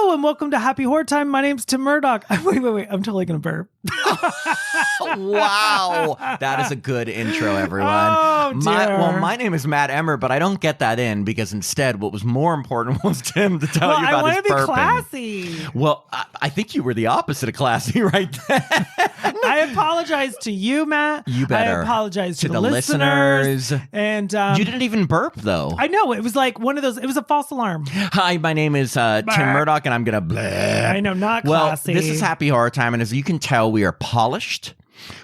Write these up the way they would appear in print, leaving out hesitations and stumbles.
Hello and welcome to Happy Horror Time. My name's Tim Murdoch. Wait. I'm totally going to burp. Wow. That is a good intro, everyone. Oh, dear. My name is Matt Emmer, but I don't get that in because instead what was more important was Tim to tell you about his burping. I want to be classy. Well, I think you were the opposite of classy right there. I apologize to you, Matt. You better. I apologize to the listeners. And you didn't even burp, though. I know. It was like one of those. It was a false alarm. Hi, my name is Tim Murdoch, and I'm going to bleh. I know, not classy. Well, this is Happy Horror Time, and as you can tell, we are polished,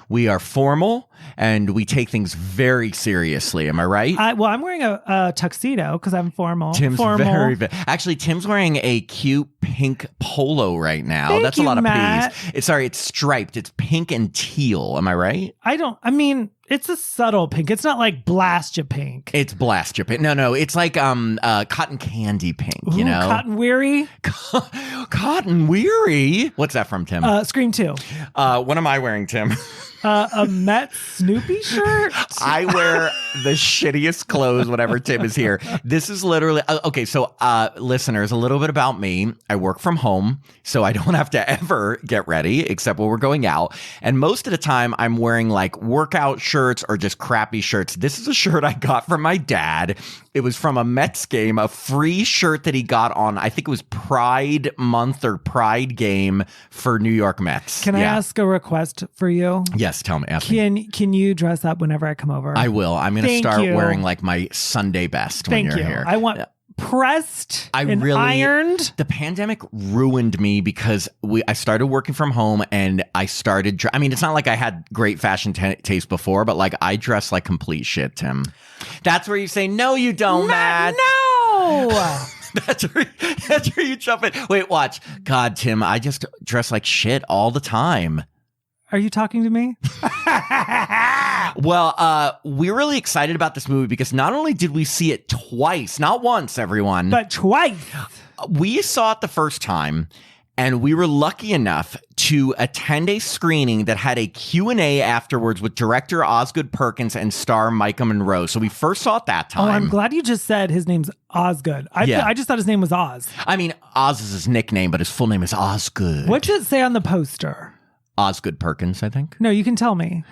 we are formal, and we take things very seriously. Am I right? I'm wearing a tuxedo because I'm formal. Tim's actually, Tim's wearing a cute pink polo right now. Thank That's you, a lot Matt. of P's. It's striped. It's pink and teal. Am I right? It's a subtle pink. It's not like blast you pink. It's blast you pink. No. It's like cotton candy pink, you know? Cotton weary. Cotton weary? What's that from, Tim? Scream 2. What am I wearing, Tim? A Met Snoopy shirt? I wear the shittiest clothes whenever Tim is here. This is literally... okay, so listeners, a little bit about me. I work from home, so I don't have to ever get ready except when we're going out. And most of the time, I'm wearing like workout shirts or just crappy shirts. This is a shirt I got from my dad. It was from a Mets game, a free shirt that he got on, I think it was Pride Month or Pride Game for New York Mets. Can I ask a request for you? Yes, tell me. Can you dress up whenever I come over? I will. I'm going to start wearing like my Sunday best when you're here. I want pressed and ironed. The pandemic ruined me because I started working from home and I started... it's not like I had great fashion taste before, but like I dress like complete shit, Tim. That's where you say, no, you don't, Matt. No! That's where you jump in. Wait, watch. God, Tim, I just dress like shit all the time. Are you talking to me? Well, we're really excited about this movie because not only did we see it twice, not once, everyone. But twice. We saw it the first time, and we were lucky enough to attend a screening that had a Q&A afterwards with director Osgood Perkins and star Micah Monroe. So we first saw it that time. Oh, I'm glad you just said his name's Osgood. I just thought his name was Oz. Oz is his nickname, but his full name is Osgood. What does it say on the poster? Osgood Perkins, I think. No, you can tell me.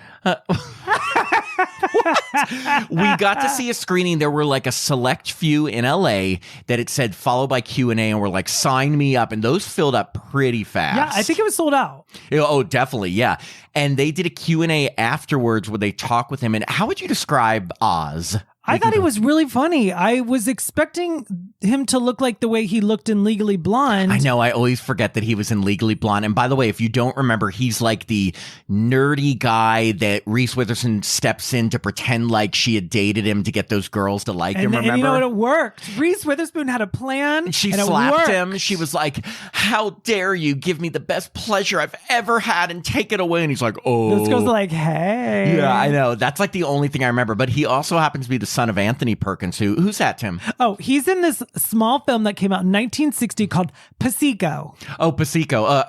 We got to see a screening. There were like a select few in LA that it said followed by Q&A and were like, sign me up. And those filled up pretty fast. Yeah, I think it was sold out. Oh, definitely. Yeah. And they did a Q&A afterwards where they talk with him. And how would you describe Oz? I thought he was really funny. I was expecting him to look like the way he looked in Legally Blonde. I know. I always forget that he was in Legally Blonde. And by the way, if you don't remember, he's like the nerdy guy that Reese Witherspoon steps in to pretend like she had dated him to get those girls to like him, remember? And you know what? It worked. Reese Witherspoon had a plan. She slapped him. She was like, how dare you give me the best pleasure I've ever had and take it away? And he's like, oh. Those girls are like, hey. Yeah, I know. That's like the only thing I remember. But he also happens to be the son of Anthony Perkins. Who's that, Tim? Oh, he's in this small film that came out in 1960 called Pasico. Oh, Pasico.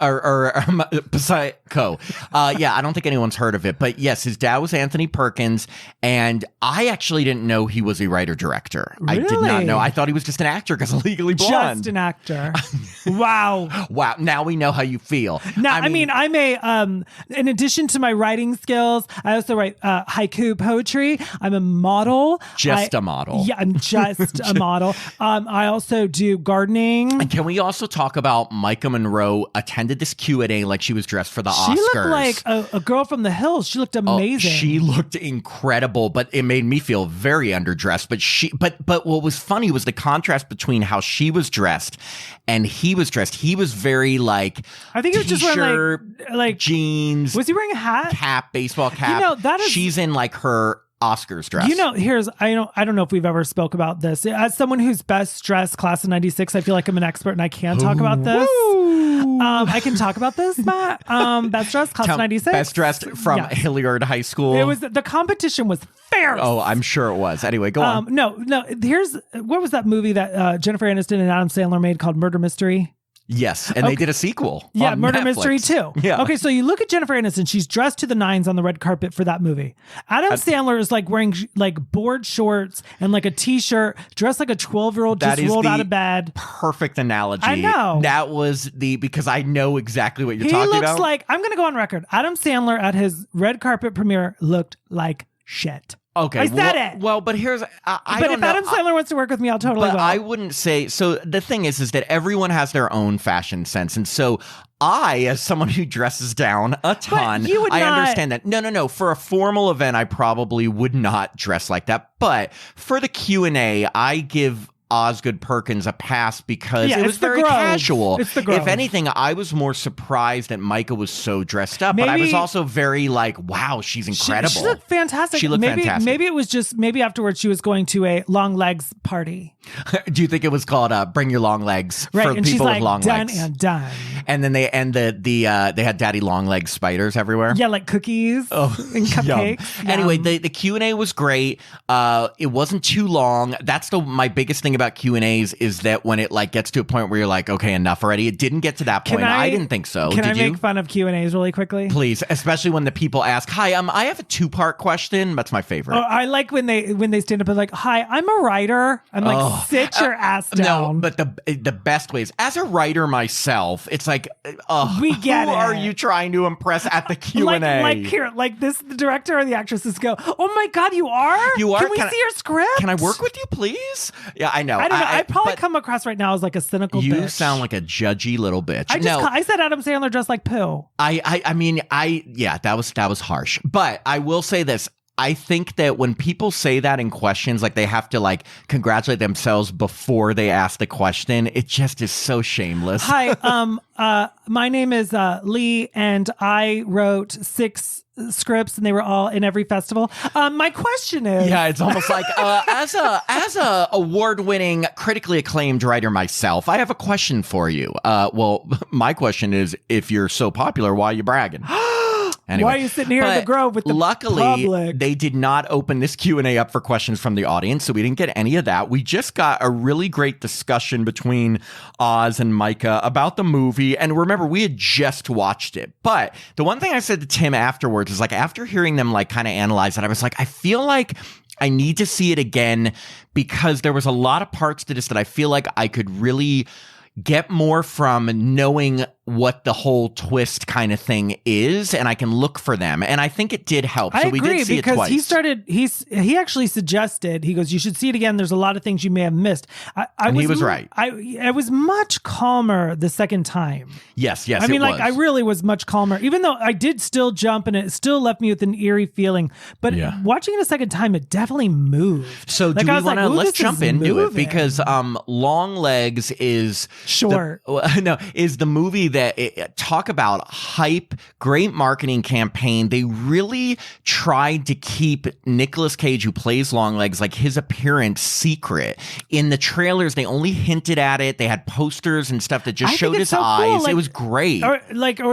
Pasico. Yeah, I don't think anyone's heard of it. But yes, his dad was Anthony Perkins. And I actually didn't know he was a writer-director. Really? I did not know. I thought he was just an actor because of Legally Blonde. Just an actor. Wow. Wow. Now we know how you feel. Now, I'm in addition to my writing skills, I also write haiku poetry. I'm a model. A model. Yeah, I'm just a model. I also do gardening. And can we also talk about Micah Monroe attended this Q&A like she was dressed for the Oscars? She looked like a girl from the hills. She looked amazing. She looked incredible, but it made me feel very underdressed. But what was funny was the contrast between how she was dressed and he was dressed. He was very like I think he was just wearing like jeans. Was he wearing a hat? Cap, baseball cap. You know, that is she's in like her Oscars dress. You know, I don't know if we've ever spoke about this. As someone who's best dressed class of 96, I feel like I'm an expert and I can talk about this. I can talk about this, Matt. Best dressed class of 96. Best dressed from Hilliard High School. It was the competition was fair. Oh, I'm sure it was. Anyway, go on. No. What was that movie that Jennifer Aniston and Adam Sandler made called Murder Mystery? Yes, and they did a sequel. Yeah, on Murder Netflix. Mystery 2. Yeah. Okay, so you look at Jennifer Aniston. She's dressed to the nines on the red carpet for that movie. Adam Sandler is like wearing like board shorts and like a t-shirt, dressed like a 12-year-old just rolled out of bed. Perfect analogy. I know. That was because I know exactly what you're He talking looks about. like, I'm going to go on record, Adam Sandler at his red carpet premiere looked like shit. Okay, I said it. Well, but here's I But don't if know. Adam Sandler wants to work with me, I'll totally But will. I wouldn't say so. The thing is that everyone has their own fashion sense, and so I, as someone who dresses down a ton, you would I not- understand that. No. For a formal event, I probably would not dress like that. But for the Q&A, I give Osgood Perkins a pass because it was very casual. It's the Grove. If anything, I was more surprised that Micah was so dressed up, but I was Maybe- also very like, wow, she's incredible. She looked fantastic. She looked fantastic. Maybe it was just, maybe afterwards she was going to a Longlegs party. Do you think it was called "Bring Your Long Legs" Right, for and people she's like, with long done legs? and done. And then they had Daddy Long Legs spiders everywhere. Yeah, like cookies and cupcakes. Yum. Anyway, Yum. the Q&A was great. It wasn't too long. That's my biggest thing about Q&As is that when it like gets to a point where you're like, okay, enough already. It didn't get to that point. I didn't think so. Can Did I you? make fun of Q&As really quickly? Please, especially when the people ask, "Hi, I have a 2-part question." That's my favorite. Oh, I like when they stand up and like, "Hi, I'm a writer." I'm like, sit your ass down. No, but the best way is, as a writer myself, it's like, We get who it. are you trying to impress at the Q&A? like here, like this, the director or the actresses go, "Oh my God, you are? You are? Can we see your script? Can I work with you, please?" Yeah, I know. I don't know. I probably but come across right now as like a cynical you bitch. sound like a judgy little bitch. I said Adam Sandler dressed like poo. That was harsh. But I will say this. I think that when people say that in questions, like they have to like congratulate themselves before they ask the question, it just is so shameless. Hi, my name is Lee, and I wrote 6 scripts, and they were all in every festival. My question is, Yeah, it's almost like as a award-winning, critically acclaimed writer myself, I have a question for you. Well, my question is, if you're so popular, why are you bragging? Anyway, why are you sitting here in the Grove with the luckily, public? They did not open this Q&A up for questions from the audience, so we didn't get any of that. We just got a really great discussion between Oz and Micah about the movie. And remember, we had just watched it. But the one thing I said to Tim afterwards is like, after hearing them like kind of analyze it, I was like, I feel like I need to see it again because there was a lot of parts to this that I feel like I could really get more from knowing what the whole twist kind of thing is, and I can look for them. And I think it did help. So I we agree, did see it because twice. he actually suggested, he goes, you should see it again. There's a lot of things you may have missed. He was right. I was much calmer the second time. Yes, I mean, it like, I was. really was much calmer, even though I did still jump and it still left me with an eerie feeling. But Yeah. watching it a second time, it definitely moved. So Like, do I we was want to like, ooh, let's this jump is into it moving. because Longlegs is Short. is the movie that talk about hype, great marketing campaign. They really tried to keep Nicolas Cage, who plays Longlegs, like his appearance secret. In the trailers, they only hinted at it. They had posters and stuff that just I showed think his it's so cool. eyes. Like, it was great. Or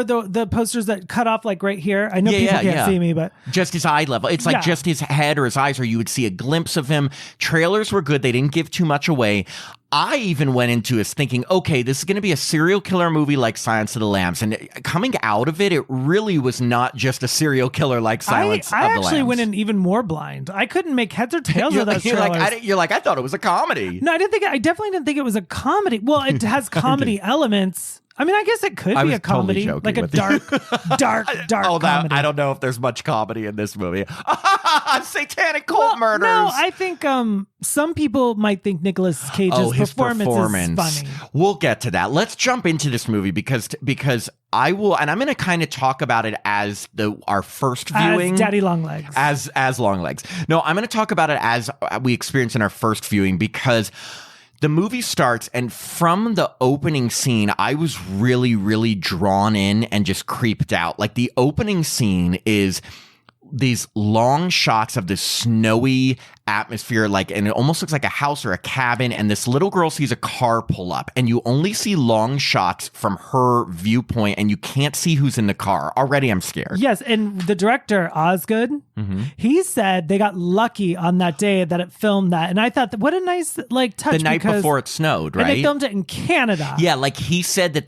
the posters that cut off like right here. I know people can't see me, but just his eye level. It's like Yeah. just his head or his eyes, or you would see a glimpse of him. Trailers were good. They didn't give too much away. I even went into this thinking, okay, this is going to be a serial killer movie like Silence of the Lambs. And coming out of it, it really was not just a serial killer like Silence of the Lambs. I actually went in even more blind. I couldn't make heads or tails of those trailers. I thought it was a comedy. No, I definitely didn't think it was a comedy. Well, it has comedy elements. I mean, I guess it could be a comedy, joking like a with you. dark comedy. I don't know if there's much comedy in this movie. Satanic cult murders. No, I think some people might think Nicolas Cage's his performance is funny. We'll get to that. Let's jump into this movie because I will, and I'm going to kind of talk about it as our first viewing. As Daddy Longlegs. As Longlegs. No, I'm going to talk about it as we experienced in our first viewing because the movie starts, and from the opening scene, I was really, really drawn in and just creeped out. Like, the opening scene is these long shots of this snowy atmosphere, like, and it almost looks like a house or a cabin, and this little girl sees a car pull up, and you only see long shots from her viewpoint, and you can't see who's in the car. Already I'm scared. Yes, and the director, Osgood, he said they got lucky on that day that it filmed that, and I thought, what a nice like touch. The night before it snowed, right? And they filmed it in Canada. Yeah, like he said that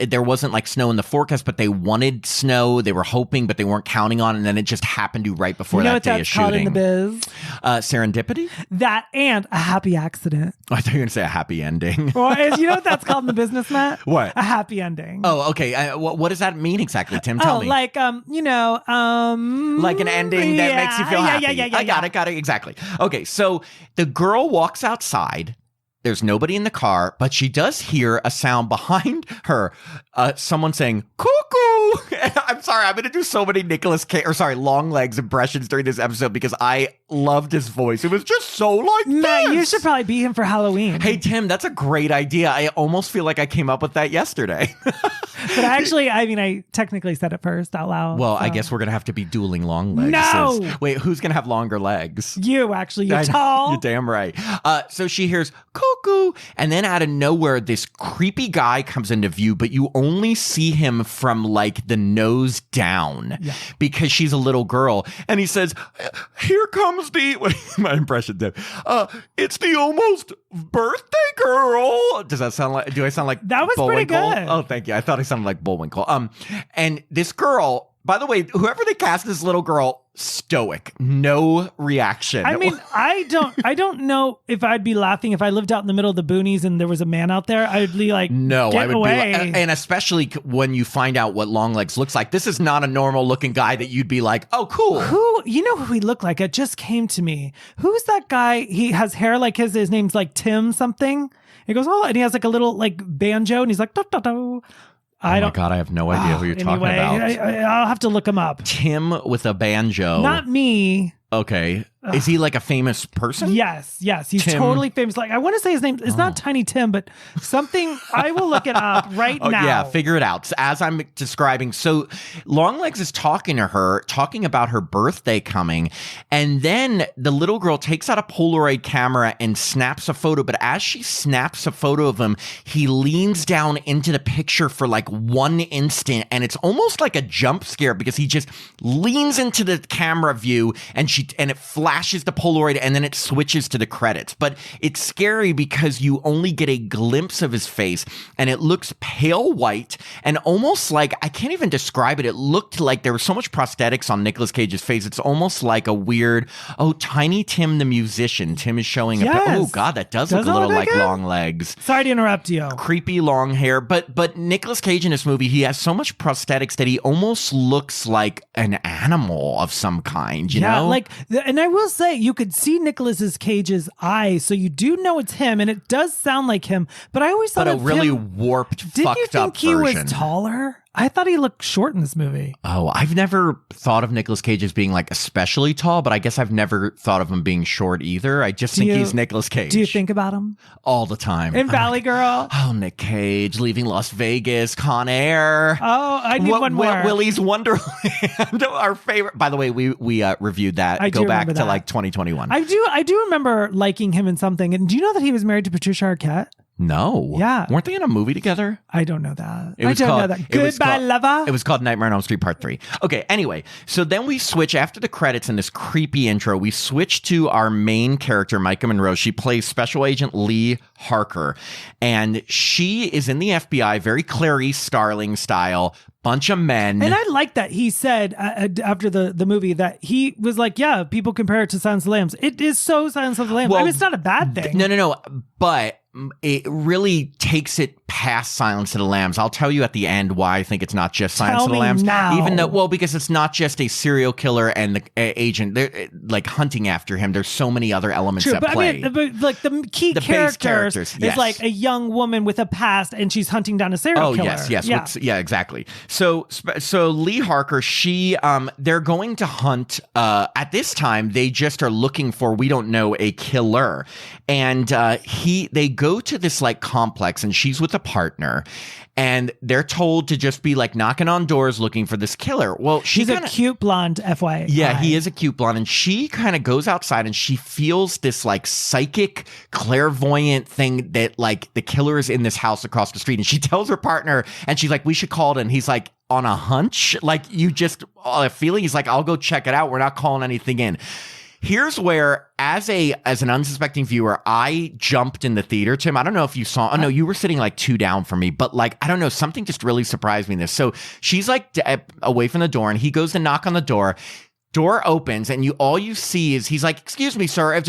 there wasn't like snow in the forecast, but they wanted snow. They were hoping, but they weren't counting on, and then it just happened to right before that day of shooting. Called in the biz? Serendipity? That and a happy accident. I thought you were going to say a happy ending. Well, you know what that's called in the business, Matt? What? A happy ending. Oh, okay. What does that mean exactly, Tim? Tell me. Like, like an ending that makes you feel happy. Yeah. I got it. Exactly. Okay, so the girl walks outside. There's nobody in the car, but she does hear a sound behind her. Someone saying, cuckoo. I'm sorry, I'm going to do so many Longlegs impressions during this episode because I loved his voice. It was just so like Matt, this. you should probably be him for Halloween. Hey, Tim, that's a great idea. I almost feel like I came up with that yesterday. But actually, I technically said it first out loud. Well, so. I guess we're going to have to be dueling long legs. No! Wait, who's going to have longer legs? You, actually. You're tall. You're damn right. So she hears cuckoo, and then out of nowhere, this creepy guy comes into view, but you only see him from like the nose down because she's a little girl. And he says, here comes my impression, Deb. It's the almost birthday girl. Do I sound like that was Bullwinkle? Pretty good. Oh, thank you. I thought I sounded like Bullwinkle. And this girl, by the way, whoever they cast this little girl, stoic, no reaction. I mean, I don't know if I'd be laughing if I lived out in the middle of the boonies and there was a man out there. I'd be like, no, get I would away. be, and especially when you find out what Longlegs looks like. This is not a normal looking guy that you'd be like, oh, cool. You know who he looked like? It just came to me. Who's that guy? He has hair like his name's like Tim something. He goes, oh, and he has like a little like banjo, and he's like, da, da, da. Oh my God, I have no idea who you're talking about. I'll have to look him up. Tim with a banjo. Not me. Okay. Is he like a famous person? Yes. He's totally famous. Like, I want to say his name. It's not Tiny Tim, but something. I will look it up right now. Yeah, figure it out. As I'm describing. So Longlegs is talking to her, talking about her birthday coming. And then the little girl takes out a Polaroid camera and snaps a photo. But as she snaps a photo of him, he leans down into the picture for like 1 instant. And it's almost like a jump scare because he just leans into the camera view and it flashes the Polaroid and then it switches to the credits. But it's scary because you only get a glimpse of his face and it looks pale white and almost like, I can't even describe it. It looked like there was so much prosthetics on Nicolas Cage's face. It's almost like a weird, Tiny Tim the musician. Tim is showing yes. Oh God, that does look a little like Longlegs. Sorry to interrupt you. Creepy long hair. But Nicolas Cage in this movie, he has so much prosthetics that he almost looks like an animal of some kind, you know? Like, and I will say, you could see Nicolas Cage's eyes, so you do know it's him, and it does sound like him. But I always thought a really warped, fucked up version. Did you think he was taller? I thought he looked short in this movie. Oh, I've never thought of Nicolas Cage as being like especially tall, but I guess I've never thought of him being short either. I just think he's Nicolas Cage. Do you think about him? All the time. In Valley Girl? Oh, Nick Cage, leaving Las Vegas, Con Air. Oh, I need one more. Willy's Wonderland, our favorite. By the way, we reviewed that. Go back to like 2021. I do remember liking him in something. And do you know that he was married to Patricia Arquette? No. Yeah. Weren't they in a movie together? I don't know that. I don't know that. Goodbye, lover. It was called Nightmare on Elm Street Part 3. Okay, anyway. So then we switch, after the credits and this creepy intro, we switch to our main character, Micah Monroe. She plays Special Agent Lee Harker. And she is in the FBI, very Clarice Starling style. Bunch of men. And I like that he said after the movie that he was like, yeah, people compare it to Silence of the Lambs. It is so Silence of the Lambs. Well, I mean, it's not a bad thing. No. But it really takes it past Silence of the Lambs. I'll tell you at the end why I think it's not just Silence of the Lambs. Now. Even though, because it's not just a serial killer and the agent, they're like hunting after him. There's so many other elements at play. I mean, like the key characters yes. is like a young woman with a past and she's hunting down a serial killer. Yes. Yeah, exactly. So Lee Harker, they're going to hunt. At this time, they just are looking for, we don't know, a killer, and they go to this like complex, and she's with a partner. And they're told to just be like knocking on doors looking for this killer. Well, she's a cute blonde, FYI. Yeah, he is a cute blonde. And she kind of goes outside and she feels this like psychic, clairvoyant thing that like the killer is in this house across the street. And she tells her partner and she's like, we should call it. And he's like, on a hunch? Like you just a feeling? He's like, I'll go check it out. We're not calling anything in. Here's where, as an unsuspecting viewer, I jumped in the theater, Tim. I don't know if you saw. Oh no, you were sitting like 2 down from me, but like I don't know, something just really surprised me in this. So she's like away from the door, and he goes to knock on the door. Door opens, and all you see is he's like, "Excuse me, sir."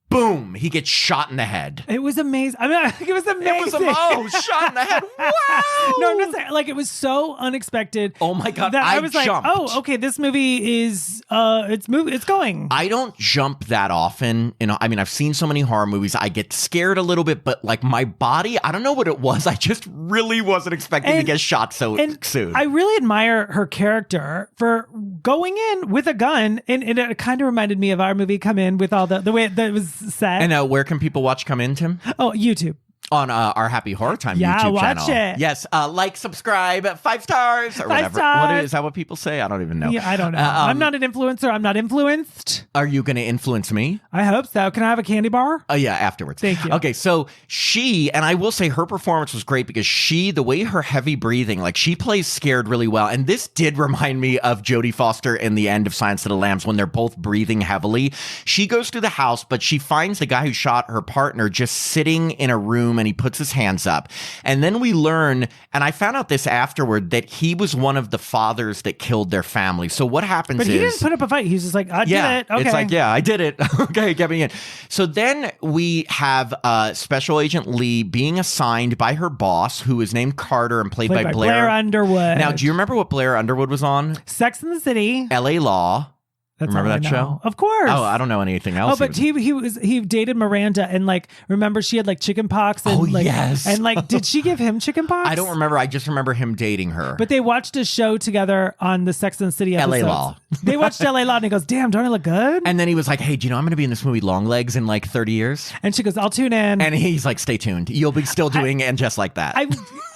Boom! He gets shot in the head. It was amazing. I mean, I think it was amazing. Shot in the head. Wow! No, I'm not saying, like, it was so unexpected. Oh my God! That I was jumped. like, oh, okay, this movie is it's going. I don't jump that often. I mean, I've seen so many horror movies. I get scared a little bit, but like my body, I don't know what it was. I just really wasn't expecting to get shot so soon. I really admire her character for going in with a gun, and it kind of reminded me of our movie Come In, with all the way that it was set. And where can people watch Come In, Tim? Oh, YouTube. On our Happy Horror Time YouTube channel. Watch it. Yes, like, subscribe, 5 stars, or 5 whatever. stars. Is that what people say? I don't even know. Yeah, I don't know. I'm not an influencer. I'm not influenced. Are you going to influence me? I hope so. Can I have a candy bar? Oh, yeah, afterwards. Thank you. Okay, so and I will say her performance was great because the way her heavy breathing, like she plays scared really well. And this did remind me of Jodie Foster in the end of Silence of the Lambs when they're both breathing heavily. She goes to the house, but she finds the guy who shot her partner just sitting in a room, and he puts his hands up. And then we learn, and I found out this afterward, that he was one of the fathers that killed their family. So what happens But he didn't put up a fight. He's just like, I did it. Okay. It's like, yeah, I did it. Okay, get me in. So then we have Special Agent Lee being assigned by her boss, who is named Carter and played by Blair Underwood. Now, do you remember what Blair Underwood was on? Sex and the City. L.A. Law. That's remember that show? Of course. Oh, I don't know anything else. Oh, but he dated Miranda, and like, remember she had like chicken pox. And, yes. And like, did she give him chicken pox? I don't remember. I just remember him dating her. But they watched a show together on the Sex and the City episodes. L.A. Law. They watched L.A. Law, and he goes, "Damn, don't I look good?" And then he was like, "Hey, do you know I'm going to be in this movie Longlegs in like 30 years?" And she goes, "I'll tune in." And he's like, "Stay tuned. You'll be still doing And Just Like That."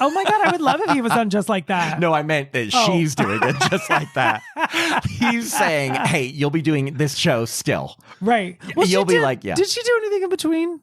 Oh my God, I would love if he was on Just Like That. No, I meant that she's doing it just like that. He's saying, "Hey, you'll be doing this show still." Right. Well, you'll be like, yeah. Did she do anything in between?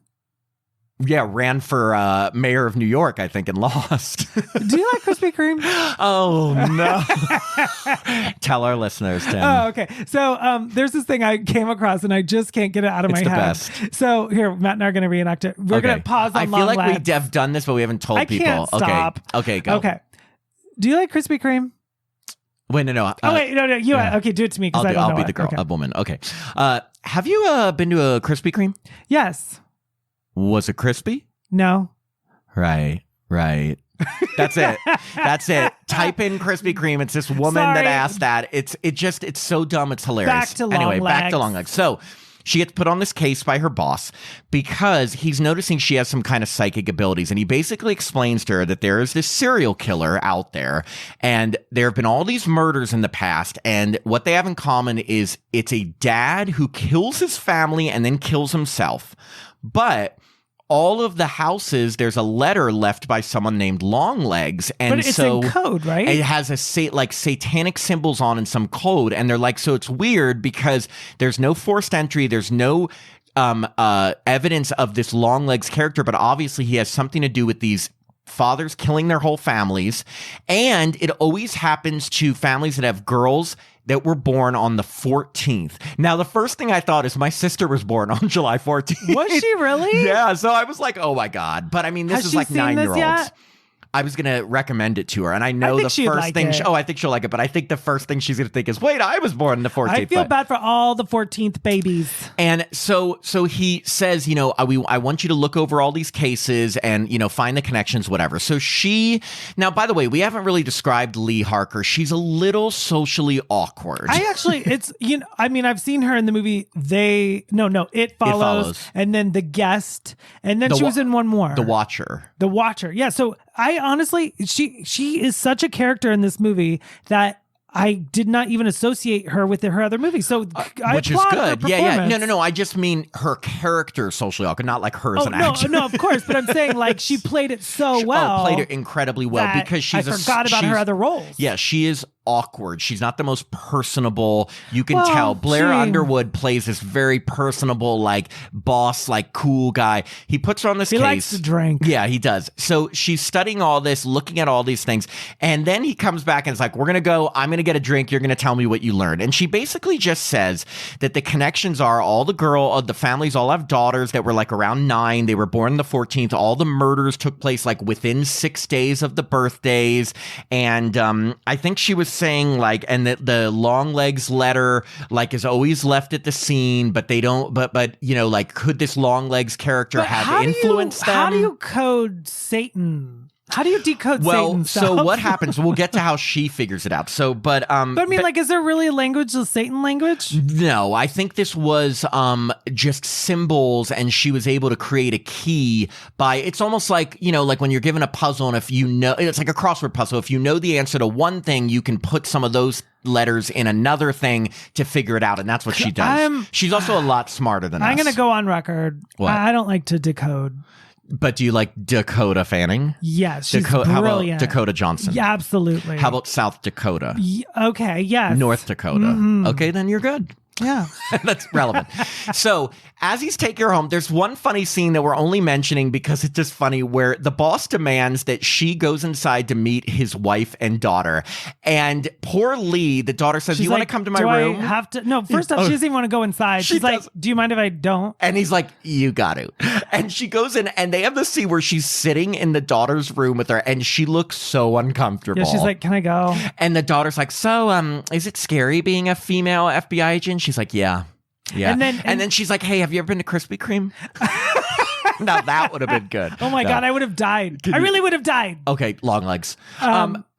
Yeah, ran for mayor of New York, I think, and lost. Do you like Krispy Kreme? Oh, no. Tell our listeners, Tim. Oh, okay. So there's this thing I came across, and I just can't get it out of my head. It's the best. So here, Matt and I are going to reenact it. We're going to pause on I feel like we have done this, but we haven't told people. I can't stop. Okay, go. Okay. Do you like Krispy Kreme? Wait, no. Oh, wait, no. Okay, do it to me, because I don't know. I'll be the girl, a woman. Okay. Have you been to a Krispy Kreme? Yes. Was it crispy? No. Right. That's it. Type in Krispy Kreme. It's this woman that asked that. It's so dumb. It's hilarious. Back to Longlegs. So she gets put on this case by her boss because he's noticing she has some kind of psychic abilities. And he basically explains to her that there is this serial killer out there. And there have been all these murders in the past. And what they have in common is it's a dad who kills his family and then kills himself. But all of the houses, there's a letter left by someone named Longlegs, and but it's in code, right? It has like satanic symbols on and some code, and they're like, so it's weird because there's no forced entry, there's no evidence of this Longlegs character, but obviously he has something to do with these fathers killing their whole families, and it always happens to families that have girls that were born on the 14th. Now, the first thing I thought is my sister was born on July 14th. Was she really? Yeah, so I was like, oh my God. But I mean, this is like 9-year-olds. I was going to recommend it to her. And I know the first thing. I think she'll like it. But I think the first thing she's going to think is, wait, I was born the 14th. I feel bad for all the 14th babies. And so he says, I want you to look over all these cases and, find the connections, whatever. So now, by the way, we haven't really described Lee Harker. She's a little socially awkward. I've seen her in the movie. It Follows. And then The Guest. And then she was in one more. The Watcher. Yeah. So I honestly, she is such a character in this movie that I did not even associate her with her other movies. So which is good. Yeah. No. I just mean her character socially awkward, not like her as an actor. No, of course. But I'm saying like she played it so well. Played it incredibly well because I forgot about her other roles. Yeah, she is awkward. She's not the most personable. You can tell. Blair Underwood plays this very personable, like boss, like cool guy. He puts her on this case. He likes to drink. Yeah, he does. So she's studying all this, looking at all these things. And then he comes back and is like, we're going to go. I'm going to get a drink. You're going to tell me what you learned. And she basically just says that the connections are all the families all have daughters that were like around 9. They were born the 14th. All the murders took place like within 6 days of the birthdays. And I think she was saying like, and that the Longlegs letter like is always left at the scene, but they don't, but you know, like could this Longlegs character have influenced them? How do you code Satan? How do you decode Satan stuff? So what happens? We'll get to how she figures it out. So, but I mean, like, is there really a language, the Satan language? No, I think this was just symbols, and she was able to create a key by. It's almost like, you know, like when you're given a puzzle, and if you know, it's like a crossword puzzle. If you know the answer to one thing, you can put some of those letters in another thing to figure it out, and that's what she does. She's also a lot smarter than us. I'm going to go on record. What? I don't like to decode. But do you like Dakota Fanning? Yes, she's brilliant. How about Dakota Johnson? Yeah, absolutely. How about South Dakota? Okay, yes. North Dakota. Mm-hmm. Okay, then you're good. Yeah. That's relevant. So as he's taking her home, there's one funny scene that we're only mentioning because it's just funny where the boss demands that she goes inside to meet his wife and daughter. And poor Lee, the daughter says, do you want to come to my room? I have to? No, first off, she doesn't even want to go inside. She's like, do you mind if I don't? And he's like, you got to. And she goes in, and they have the scene where she's sitting in the daughter's room with her, and she looks so uncomfortable. Yeah, she's like, can I go? And the daughter's like, so is it scary being a female FBI agent? She's like, yeah. And then she's like, hey, have you ever been to Krispy Kreme? Now that would have been good. Oh my God, I would have died. I really would have died. Okay, Longlegs.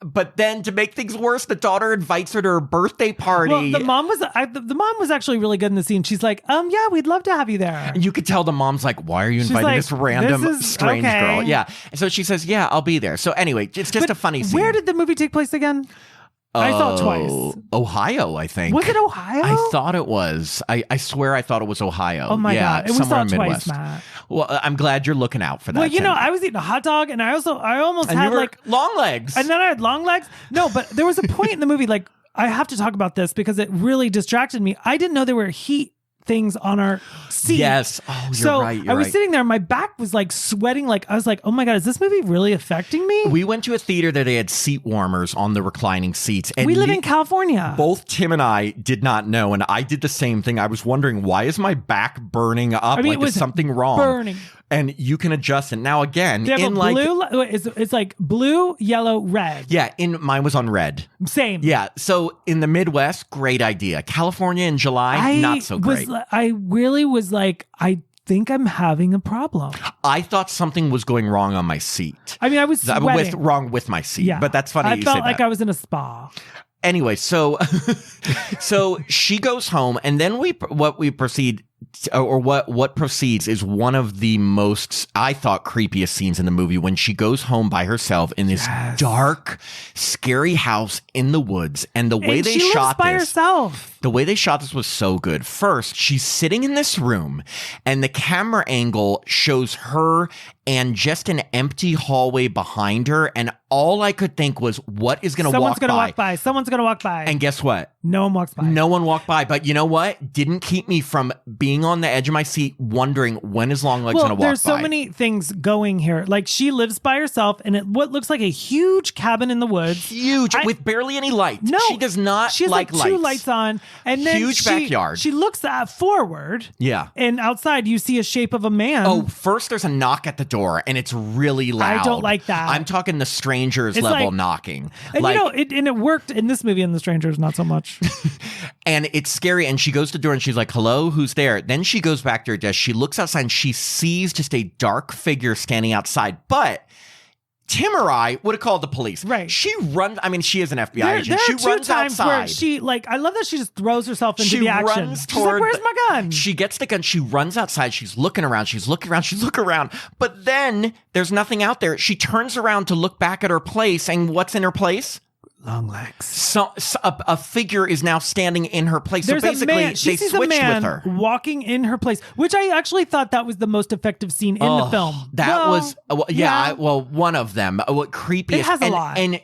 But then to make things worse, the daughter invites her to her birthday party. Well, the mom was actually really good in the scene. She's like, yeah, we'd love to have you there. And you could tell the mom's like, why are you inviting this random strange girl? Yeah. And so she says, yeah, I'll be there. So anyway, it's just a funny scene. Where did the movie take place again? I saw it twice. Ohio, I think. Was it Ohio? I thought it was. I swear I thought it was Ohio. Oh my God. It was somewhere saw it twice, Matt. Well, I'm glad you're looking out for that. Well, you know, I was eating a hot dog, and I almost had like Longlegs. And then I had Longlegs. No, but there was a point in the movie, like, I have to talk about this because it really distracted me. I didn't know there were heat things on our seat. Yes. Oh, you're right. I was sitting there, my back was like sweating. Like, I was like, oh my God, is this movie really affecting me? We went to a theater that they had seat warmers on the reclining seats. And we live in California. Both Tim and I did not know. And I did the same thing. I was wondering, why is my back burning up? Like, is something wrong? Burning. And you can adjust it. Now, again, in like blue, it's like blue, yellow, red. Yeah, mine was on red. Same. Yeah. So in the Midwest, great idea. California in July, not so great. I really was like, I think I'm having a problem. I thought something was going wrong on my seat. I mean, I was sweating. Wrong with my seat. Yeah. But that's funny. I felt like I was in a spa. Anyway, so she goes home, and then what proceeds is one of the most, I thought, creepiest scenes in the movie, when she goes home by herself in this dark, scary house in the woods, and the way they shot this. Herself. The way they shot this was so good. First, she's sitting in this room, and the camera angle shows her and just an empty hallway behind her, and all I could think was, what is going to walk by? Someone's going to walk by. Someone's going to walk by. And guess what? No one walks by. No one walked by. But you know what? Didn't keep me from being on the edge of my seat wondering, when is Longlegs going to walk by? There's so many things going here. Like, she lives by herself in what looks like a huge cabin in the woods. Huge, with barely any light. No. She does not she has like two lights on. And then huge backyard. She looks forward. Yeah. And outside, you see a shape of a man. Oh, first there's a knock at the door, and it's really loud. I don't like that. I'm talking the Strangers level knocking. And it worked in this movie, and the Strangers not so much. And it's scary. And she goes to the door, and she's like, hello, who's there? Then she goes back to her desk. She looks outside, and she sees just a dark figure standing outside. But Tim or I would have called the police. Right. She runs. I mean, she is an FBI agent. There She are two runs times where outside. she, like, I love that she just throws herself into She the action. runs She's like, toward where's my gun? She gets the gun. She runs outside. She's looking around. She's looking around. She's looking around. But then there's nothing out there. She turns around to look back at her place. And what's in her place? Longlegs. So a figure is now standing in her place. There's so basically, a man. She they sees switched a man with her. walking in her place, which I actually thought that was the most effective scene in the film. That was, one of them. What creepiest. It has a lot. And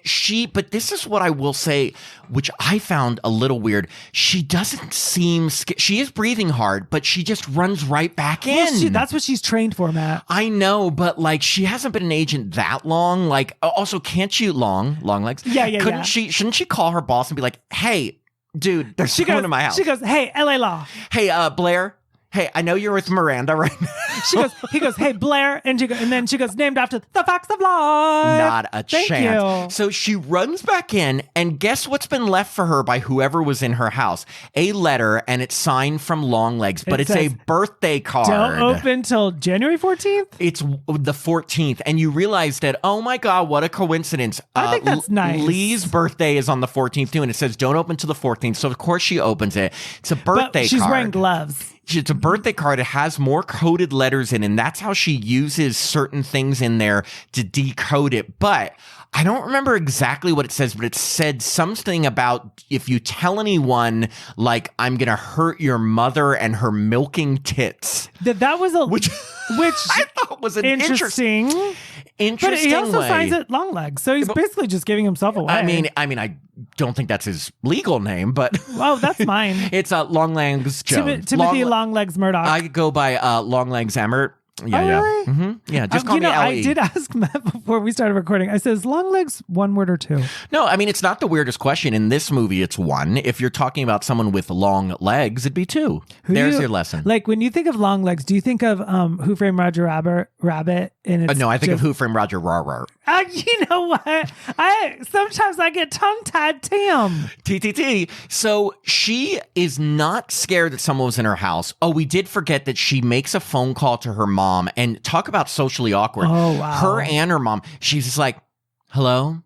but this is what I will say, which I found a little weird. She doesn't seem, she is breathing hard, but she just runs right back in. Well, that's what she's trained for, Matt. I know, but like, she hasn't been an agent that long. Like, also, can't you, Longlegs? Yeah. Shouldn't she call her boss and be like, hey, dude, there's someone in my house. She goes, hey, LA Law. Hey, Blair. Hey, I know you're with Miranda right now. He goes, hey, Blair. And then she goes, named after the facts of life. Not a Thank chance. You. So she runs back in, and guess what's been left for her by whoever was in her house? A letter, and it's signed from Longlegs, but it's a birthday card. Don't open till January 14th? It's the 14th, and you realize that, oh my God, what a coincidence. I think that's nice. Lee's birthday is on the 14th too, and it says don't open till the 14th, so of course she opens it. It's a birthday card. She's wearing gloves. It's a birthday card. It has more coded letters in, and that's how she uses certain things in there to decode it. But I don't remember exactly what it says, but it said something about if you tell anyone, like, I'm going to hurt your mother and her milking tits. That was which I thought was an interesting but he also way. signs it Longlegs, so he's basically just giving himself away. I don't think that's his legal name, but oh, that's mine. It's Longlegs Jones. Timothy Longlegs Murdoch. I go by Longlegs Emmert. Yeah, really? Mm-hmm. Yeah, just call me I Ellie. did ask Matt before we started recording. I says Longlegs, one word or two? No, I mean, it's not the weirdest question. In this movie, it's one. If you're talking about someone with long legs, it'd be two. There's your lesson. Like, when you think of Longlegs, do you think of Who Framed Roger Rabbit? And no, I think of Who Framed Roger Rabbit. You know what? Sometimes I get tongue-tied, Tim. TTT. So she is not scared that someone was in her house. Oh, we did forget that she makes a phone call to her mom, and talk about socially awkward. Oh, wow. Her and her mom, she's just like, hello?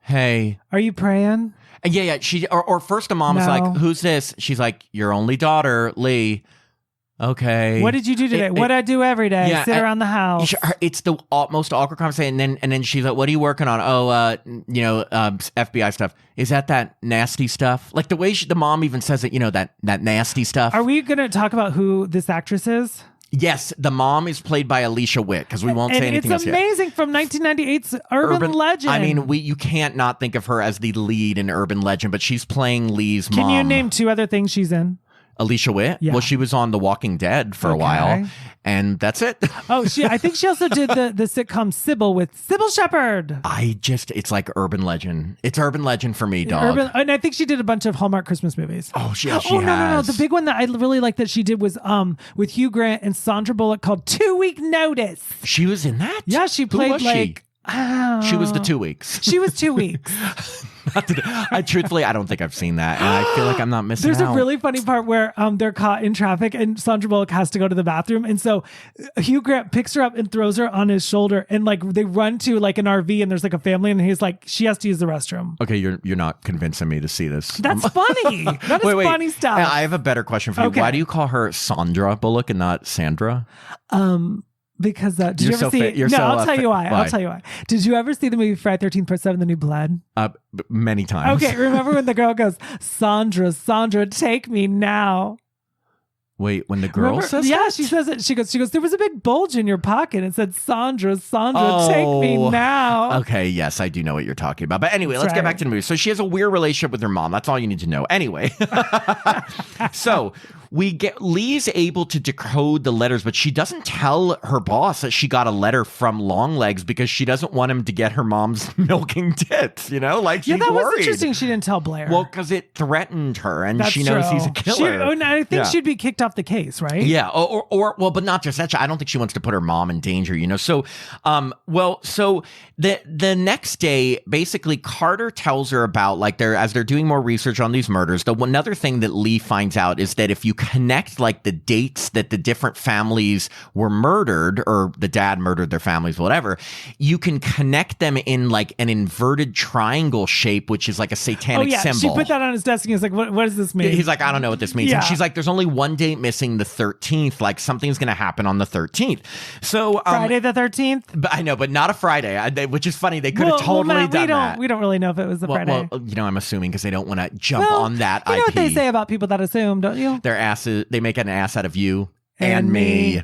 Hey. Are you praying? Yeah. She or first the mom is like, who's this? She's like, your only daughter, Lee. Okay. What did you do today? What I do every day? Sit around the house. It's the most awkward conversation. And then she's like, "What are you working on?" Oh, FBI stuff. Is that nasty stuff? Like the way the mom even says it. That nasty stuff. Are we gonna talk about who this actress is? Yes, the mom is played by Alicia Witt, because we won't say anything else yet. It's amazing, from 1998's Urban Legend. I mean, you can't not think of her as the lead in Urban Legend, but she's playing Lee's mom. Can you name two other things she's in? Alicia Witt? Yeah. Well, she was on The Walking Dead for a while, and that's it. Oh, I think she also did the sitcom Sybil with Sybil Shepherd. It's like Urban Legend. It's Urban Legend for me, dog. And I think she did a bunch of Hallmark Christmas movies. Oh, she has. No. The big one that I really like that she did was with Hugh Grant and Sandra Bullock, called 2 Week Notice. She was in that? Yeah, she played She was the 2 weeks. She was 2 weeks. Truthfully, I don't think I've seen that, and I feel like I'm not missing There's out. a really funny part where they're caught in traffic and Sandra Bullock has to go to the bathroom, and so Hugh Grant picks her up and throws her on his shoulder, and like they run to like an RV, and there's like a family, and he's like, she has to use the restroom. Okay, you're not convincing me to see this. That's funny. That is funny stuff. I have a better question for you. Okay. Why do you call her Sandra Bullock and not Sandra? Because did you ever see? I'll tell you why. I'll tell you why. Did you ever see the movie Friday 13th Part 7: The New Blood? Many times. Okay, remember when the girl goes, Sandra, take me now. Wait, when the girl says yeah, that? she says it. She goes, there was a big bulge in your pocket. It said, Sandra, take me now. Okay, yes, I do know what you're talking about. But anyway, let's get back to the movie. So she has a weird relationship with her mom. That's all you need to know. Anyway. So Lee's able to decode the letters, but she doesn't tell her boss that she got a letter from Longlegs because she doesn't want him to get her mom's milking tits, Like, she's that worried. Was interesting she didn't tell Blair. Well, because it threatened her, and That's she knows true. he's a killer. I think she'd be kicked off the case, right? Yeah, but not just that. I don't think she wants to put her mom in danger, So, so the next day, basically, Carter tells her about as they're doing more research on these murders. Another thing that Lee finds out is that if you connect like the dates that the different families were murdered, or the dad murdered their families, whatever, you can connect them in like an inverted triangle shape, which is like a satanic symbol. She put that on his desk and he's like, what does this mean? He's like, I don't know what this means. And she's like, there's only one date missing, the 13th. Like something's going to happen on the 13th. So Friday the 13th? But I know, but not a Friday, which is funny. They could have totally done that. We don't really know if it was a Friday. Well, I'm assuming because they don't want to jump on that IP. You know what they say about people that assume, don't you? Their asses, they make an ass out of you. And me.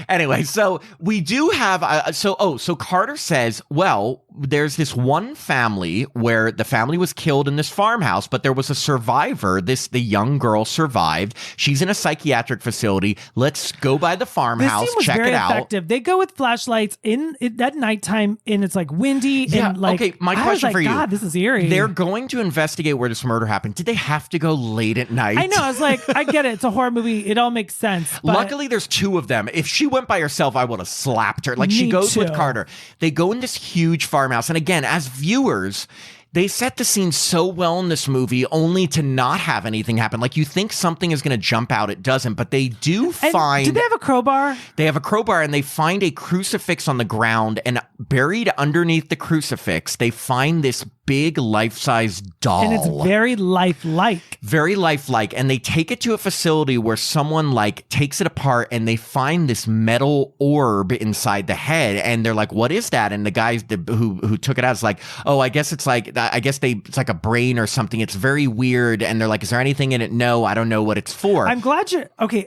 Anyway, so we do have, so Carter says, well, there's this one family where the family was killed in this farmhouse, but there was a survivor. The young girl survived. She's in a psychiatric facility. Let's go by the farmhouse, this scene was check very it out. Effective. They go with flashlights at nighttime, and it's like windy. Yeah, and like, okay, my question for you. God, this is eerie. They're going to investigate where this murder happened. Did they have to go late at night? I know. I was like, I get it. It's a horror movie. It all makes sense. But luckily, there's two of them. If she went by herself, I would have slapped her. Like, she goes with Carter. They go in this huge farmhouse. And again, as viewers, they set the scene so well in this movie only to not have anything happen. Like, you think something is going to jump out. It doesn't. But they do find... Did they have a crowbar? They have a crowbar, and they find a crucifix on the ground. And buried underneath the crucifix, they find this big life-size doll. And it's very lifelike. Very lifelike. And they take it to a facility where someone like takes it apart and they find this metal orb inside the head. And they're like, what is that? And the guys who took it out is like, oh, I guess it's like, it's like a brain or something. It's very weird. And they're like, is there anything in it? No, I don't know what it's for. I'm glad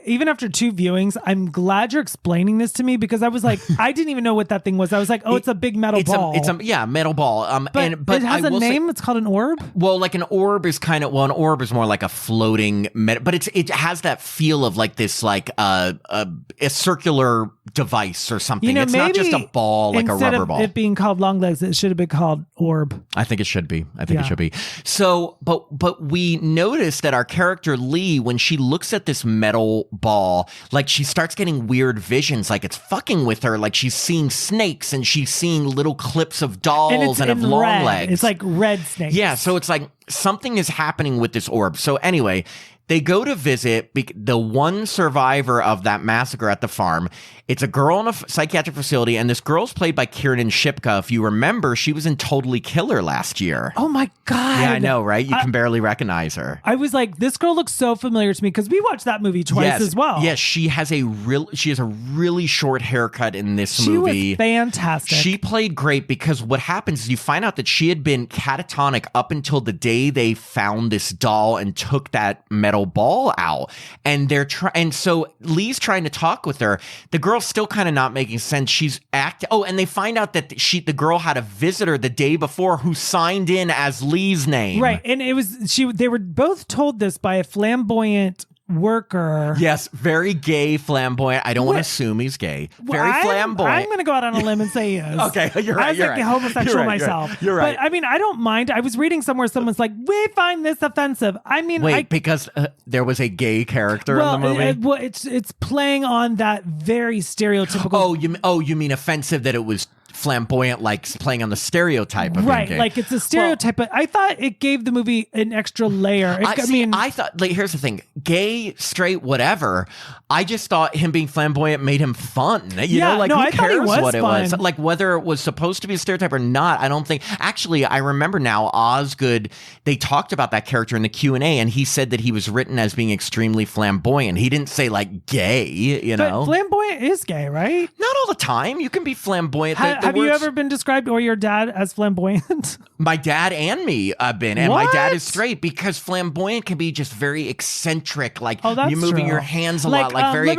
even after 2 viewings, I'm glad you're explaining this to me, because I was like, I didn't even know what that thing was. I was like, it's a big metal ball. It's a metal ball. But it has a name. It's called an orb. Well, like an orb is an orb is more like a floating but it has that feel of like this, like a circular device or something. It's not just a ball, like a rubber ball. Instead of it being called Longlegs, it should have been called orb. I think it should be. It should be. So, but we notice that our character Lee, when she looks at this metal ball, like she starts getting weird visions, like it's fucking with her, like she's seeing snakes and she's seeing little clips of dolls and of Longlegs. It's like red snakes. Yeah, so it's like something is happening with this orb. So anyway, they go to visit the one survivor of that massacre at the farm. It's a girl in a psychiatric facility, and this girl's played by Kiernan Shipka. If you remember, she was in Totally Killer last year. Oh my God. Yeah, I know, right? You can barely recognize her. I was like, this girl looks so familiar to me, because we watched that movie twice as well. Yes, she has a really short haircut in this movie. She was fantastic. She played great, because what happens is you find out that she had been catatonic up until the day they found this doll and took that metal ball out. And and so Lee's trying to talk with her. The girl's still kind of not making sense. She's and they find out that the girl had a visitor the day before who signed in as Lee's name. Right. And they were both told this by a flamboyant worker. Yes, very gay, flamboyant. I don't want to assume he's gay. Very flamboyant. I'm going to go out on a limb and say he is. Okay, you're right. I was homosexual myself. You're right. But I mean, I don't mind. I was reading somewhere someone's like, we find this offensive. I mean, because there was a gay character in the movie? It's playing on that very stereotypical. You mean offensive that it was flamboyant, like playing on the stereotype of being gay. Like it's a stereotype, but I thought it gave the movie an extra layer. I thought, like, here's the thing: gay, straight, whatever. I just thought him being flamboyant made him fun. Who cares what it was? Like, whether it was supposed to be a stereotype or not, I don't think. Actually, I remember now, Osgood, they talked about that character in the Q&A, and he said that he was written as being extremely flamboyant. He didn't say like gay, But flamboyant is gay, right? Not all the time. You can be flamboyant. Have you ever been described, or your dad, as flamboyant? My dad and me have been, and my dad is straight, because flamboyant can be just very eccentric, like you're moving your hands a lot, like very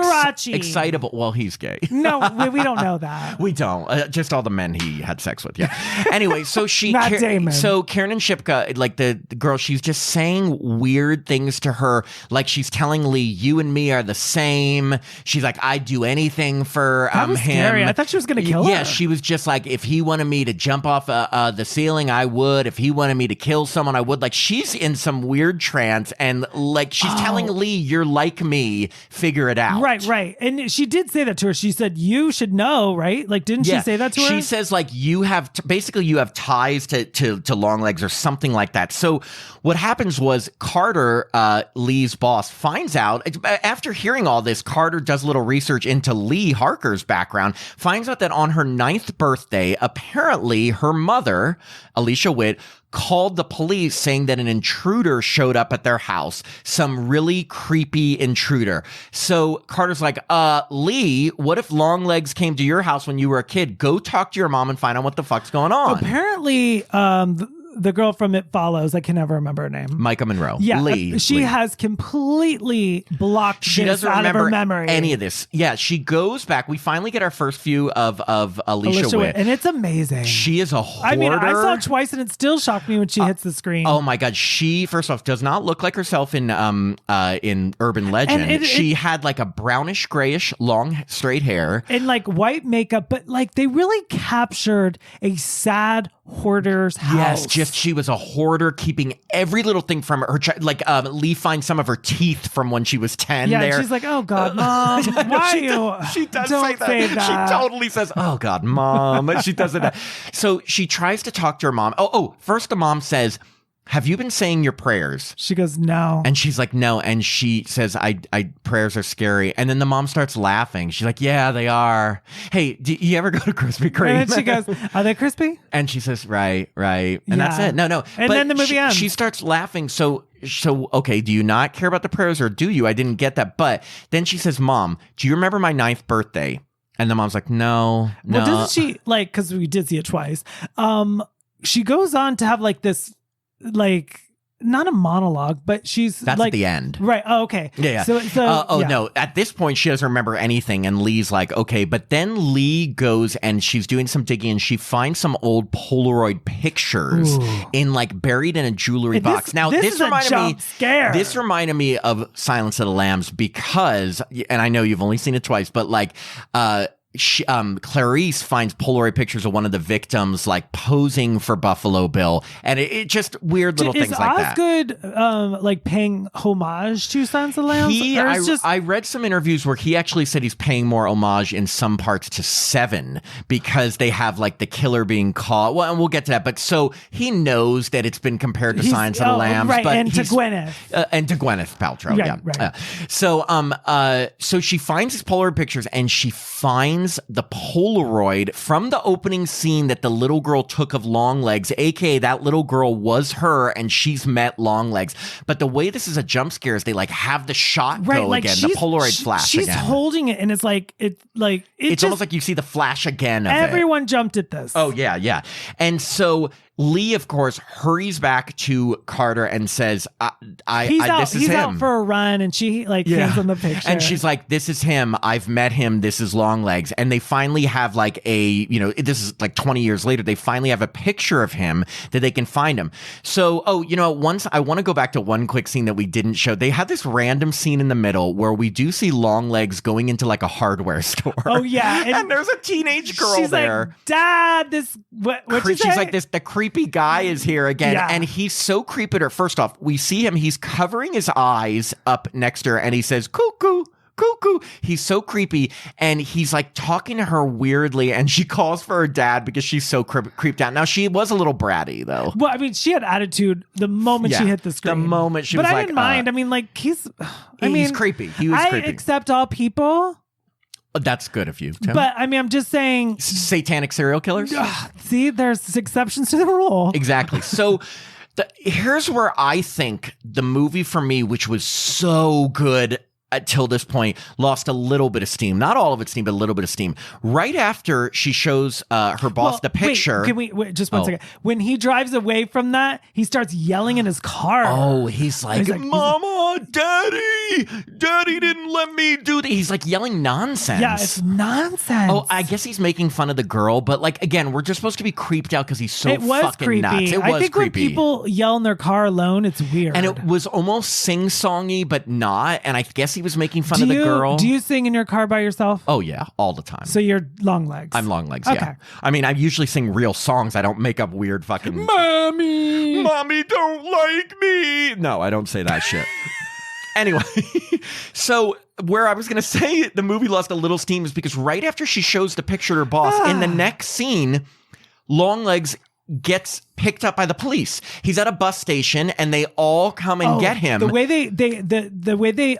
excitable. Well, he's gay. No, we don't know that. We don't. Just all the men he had sex with. Yeah. Anyway, so Damon. So Kiernan Shipka, like the girl, she's just saying weird things to her, like she's telling Lee, "You and me are the same." She's like, "I'd do anything for that was him." Scary. I thought she was gonna kill her. Yeah, she was just just like, if he wanted me to jump off the ceiling, I would. If he wanted me to kill someone, I would. Like, she's in some weird trance, and like she's telling Lee, "You're like me, figure it out." Right. And she did say that to her. She said, "You should know," right? Like, didn't she say that to her? She says, like, you have basically you have ties to Longlegs or something like that. So what happens was Carter, Lee's boss, finds out after hearing all this. Carter does a little research into Lee Harker's background, finds out that on her 9th birthday, apparently her mother, Alicia Witt, called the police saying that an intruder showed up at their house, some really creepy intruder. So Carter's like, Lee, what if Longlegs came to your house when you were a kid? Go talk to your mom and find out what the fuck's going on. Apparently, the girl from It Follows, I can never remember her name. Micah Monroe. Yeah, Lee. she has completely blocked she this doesn't out remember of her memory. any of this. Yeah, she goes back. We finally get our first view of Alicia Witt. And it's amazing. She is a hoarder. I mean, I saw it twice and it still shocked me when she hits the screen. Oh my God. She, first off, does not look like herself in Urban Legend. She had like a brownish, grayish, long, straight hair. And like white makeup, but like they really captured a sad hoarder's house. Yes, just she was a hoarder, keeping every little thing from her. Like Lee finds some of her teeth from when she was 10. Yeah, there. She's like, "Oh God, Mom, why you?" She does Don't say that. She totally says, "Oh God, Mom." She does it. So she tries to talk to her mom. First the mom says, "Have you been saying your prayers?" She goes, "No." And she's like, "No." And she says, I prayers are scary. And then the mom starts laughing. She's like, "Yeah, they are. Hey, do you ever go to Krispy Kreme?" And then she goes, "Are they crispy?" And she says, right. And that's it. No. And but then the movie ends. She starts laughing. So, okay, do you not care about the prayers, or do you? I didn't get that. But then she says, "Mom, do you remember my 9th birthday?" And the mom's like, no. Well, doesn't she, like, because we did see it twice, she goes on to have like this, like, not a monologue, but that's like, at the end. Right. Oh, okay. Yeah. No. At this point, she doesn't remember anything. And Lee's like, okay. But then Lee goes and she's doing some digging and she finds some old Polaroid pictures buried in a jewelry box. Now, this reminded me of Silence of the Lambs because, and I know you've only seen it twice, but like, Clarice finds Polaroid pictures of one of the victims like posing for Buffalo Bill, and it just weird little things like that. Is Osgood like paying homage to Silence of the Lambs? I read some interviews where he actually said he's paying more homage in some parts to Seven because they have like the killer being caught. Well, and we'll get to that. But so he knows that it's been compared to Silence of the Lambs, right? But and to Gwyneth Paltrow. Yeah, right. So she finds his Polaroid pictures and she finds the Polaroid from the opening scene that the little girl took of Longlegs, aka that little girl was her and she's met Longlegs. But the way this is a jump scare is they like have the shot go again, the Polaroid flash again. She's holding it and it's almost like you see the flash again of everyone jumped at this. Oh yeah. And so Lee, of course, hurries back to Carter and says, this is him. He's out for a run, and she hands him the picture. And she's like, "This is him. I've met him. This is Longlegs." And they finally have this is like 20 years later, they finally have a picture of him that they can find him. So, once I want to go back to one quick scene that we didn't show. They had this random scene in the middle where we do see Longlegs going into like a hardware store. Oh, yeah. And there's a teenage girl she's there. Like, "Dad, what'd you say?" She's like, the creepy guy is here again, and he's so creepy to her. First off, we see him, he's covering his eyes up next to her, and he says, "Cuckoo, cuckoo." He's so creepy, and he's like talking to her weirdly, and she calls for her dad because she's so creeped out. Now, she was a little bratty, though. Well, I mean, she had attitude the moment she hit the screen. The moment she was like... But I didn't mind. I mean, like, he's creepy. He was creepy. I accept all people. That's good of you, Tim. But I mean, I'm just saying, satanic serial killers. See, there's exceptions to the rule. Exactly. So here's where I think the movie for me, which was so good until this point, lost a little bit of steam. Not all of its steam, but a little bit of steam. Right after she shows her boss the picture. Wait, just one second. When he drives away from that, he starts yelling in his car. Oh, he's like, "Mama, Daddy didn't let me do that." He's like yelling nonsense. Yeah, it's nonsense. Oh, I guess he's making fun of the girl, but like, again, we're just supposed to be creeped out because he's so fucking creepy. nuts. It was I think creepy. When people yell in their car alone, it's weird. And it was almost sing-songy, but not. And I guess he was making fun of the girl. Do you sing in your car by yourself? Oh, yeah, all the time. So you're Longlegs. I'm Longlegs, okay. yeah. I mean, I usually sing real songs. I don't make up weird fucking... Mommy don't like me. No, I don't say that shit. Anyway, so where I was going to say the movie lost a little steam is because right after she shows the picture to her boss, in the next scene, Longlegs gets picked up by the police. He's at a bus station and they all come and get him. The way they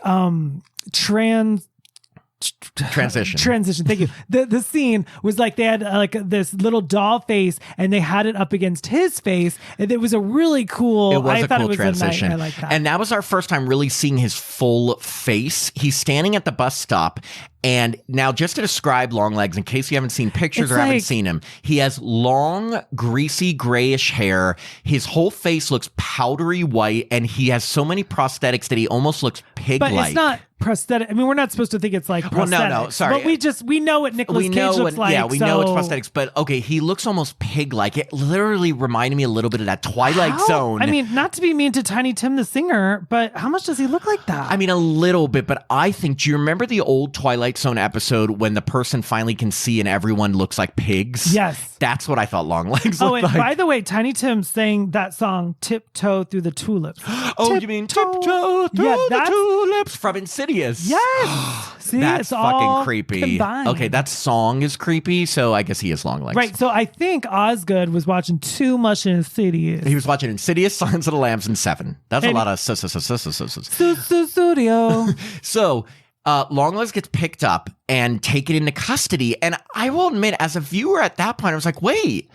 transition. Thank you. The scene was like they had like this little doll face and they had it up against his face, and it was a really cool. It was I a thought cool it was transition. I like that. And that was our first time really seeing his full face. He's standing at the bus stop. And now, just to describe Longlegs, in case you haven't seen pictures or haven't seen him, he has long, greasy, grayish hair. His whole face looks powdery white, and he has so many prosthetics that he almost looks pig-like. But it's not prosthetic. I mean, we're not supposed to think it's like prosthetics. Well, no, sorry. But we know what Nicolas Cage looks like. Yeah, we know it's prosthetics. But okay, he looks almost pig-like. It literally reminded me a little bit of that Twilight Zone. I mean, not to be mean to Tiny Tim the singer, but how much does he look like that? I mean, a little bit, but I think, do you remember the old Twilight Zone episode when the person finally can see and everyone looks like pigs? Yes. That's what I thought Longlegs looked like. By the way, Tiny Tim sang that song, Tiptoe Through the Tulips. Oh, you mean Tiptoe Through the Tulips from Insidious? Yes. See, that's it's fucking all creepy. Combined. Okay, that song is creepy, so I guess he is Longlegs. Right, so I think Osgood was watching too much Insidious. He was watching Insidious, Silence of the Lambs, and Seven. That's a lot of studio. So Longlegs gets picked up and taken into custody. And I will admit, as a viewer at that point, I was like, wait,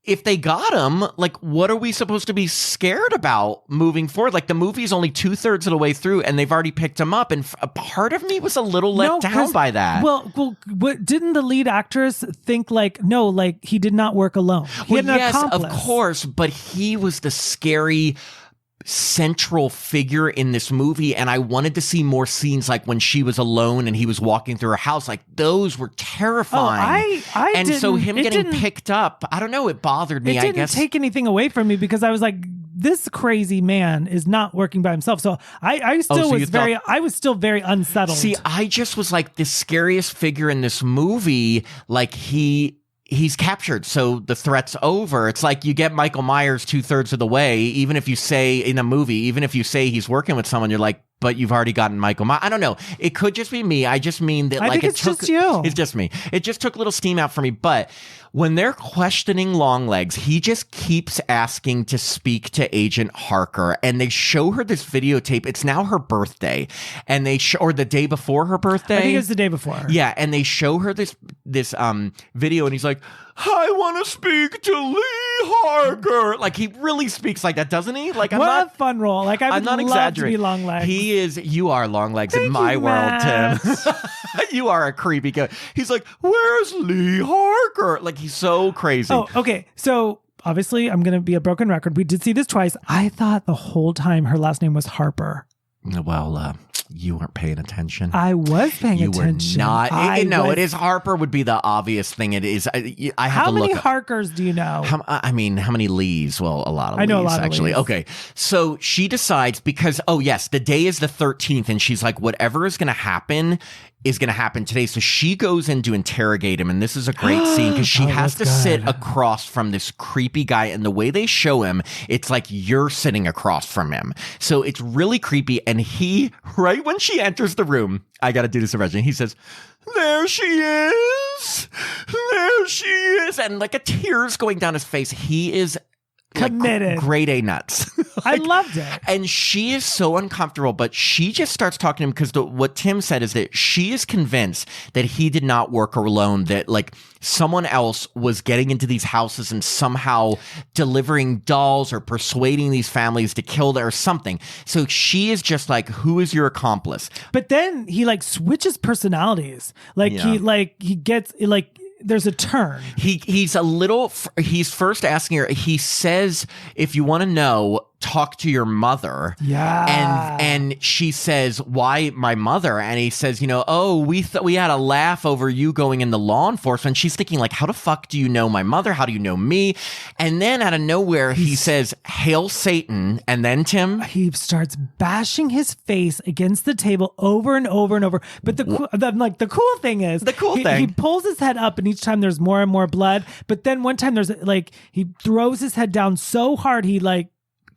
if they got him, like, what are we supposed to be scared about moving forward? Like, the movie's only 2/3 of the way through and they've already picked him up. And a part of me was a little let down by that. Well, didn't the lead actress think like, no, like he did not work alone? He had an accomplice. Of course, but he was the scary central figure in this movie, and I wanted to see more scenes like when she was alone and he was walking through her house. Like, those were terrifying. So him getting picked up, I don't know, it bothered me. It didn't take anything away from me because I was like, this crazy man is not working by himself. So I was still very unsettled. See, I just was like, the scariest figure in this movie, like he's captured, so the threat's over. It's like you get Michael Myers 2/3 of the way, even if you say in a movie, even if you say he's working with someone, you're like, but you've already gotten Michael Myers. I don't know. It could just be me. I just mean that I think it's just you. It's just me. It just took a little steam out for me. But when they're questioning Longlegs, he just keeps asking to speak to Agent Harker, and they show her this videotape. It's now her birthday, and or the day before her birthday. I think it's the day before. Yeah, and they show her this video, and he's like, I want to speak to Lee Harker. Like, he really speaks like that, doesn't he? Like, a fun role. Like, I'm not exaggerating. To be Longlegs. You are Longlegs in my world, Tim. You are a creepy guy. He's like, where's Lee Harker? Like, he's so crazy. Oh, okay. So obviously I'm going to be a broken record. We did see this twice. I thought the whole time her last name was Harper. Well, you weren't paying attention. I was paying attention. You were not. It is Harper would be the obvious thing. It is. I have to look. How many Harkers do you know? How many Lees? Well, a lot of Lees. I know a lot actually. Of Lees. Okay. So she decides because, the day is the 13th, and she's like, whatever is going to happen is going to happen today. So she goes in to interrogate him, and this is a great scene because she has to sit across from this creepy guy, and the way they show him, it's like you're sitting across from him. So it's really creepy, and he, right when she enters the room, I got to do this impression, he says, there she is, and like a tear's going down his face. He is committed. Like grade A nuts. I loved it. And she is so uncomfortable, but she just starts talking to him because what Tim said is that she is convinced that he did not work alone, that like someone else was getting into these houses and somehow delivering dolls or persuading these families to kill them or something. So she is just like, who is your accomplice? But then he like switches personalities. Like he gets like, there's a turn. He's first asking her, he says, if you want to know, talk to your mother. Yeah. And she says, why my mother? And he says, oh, we had a laugh over you going into law enforcement. She's thinking like, how the fuck do you know my mother? How do you know me? And then out of nowhere, he says, hail Satan. And then Tim, he starts bashing his face against the table over and over and over. But the cool thing is, he pulls his head up, and each time there's more and more blood. But then one time there's like, he throws his head down so hard he like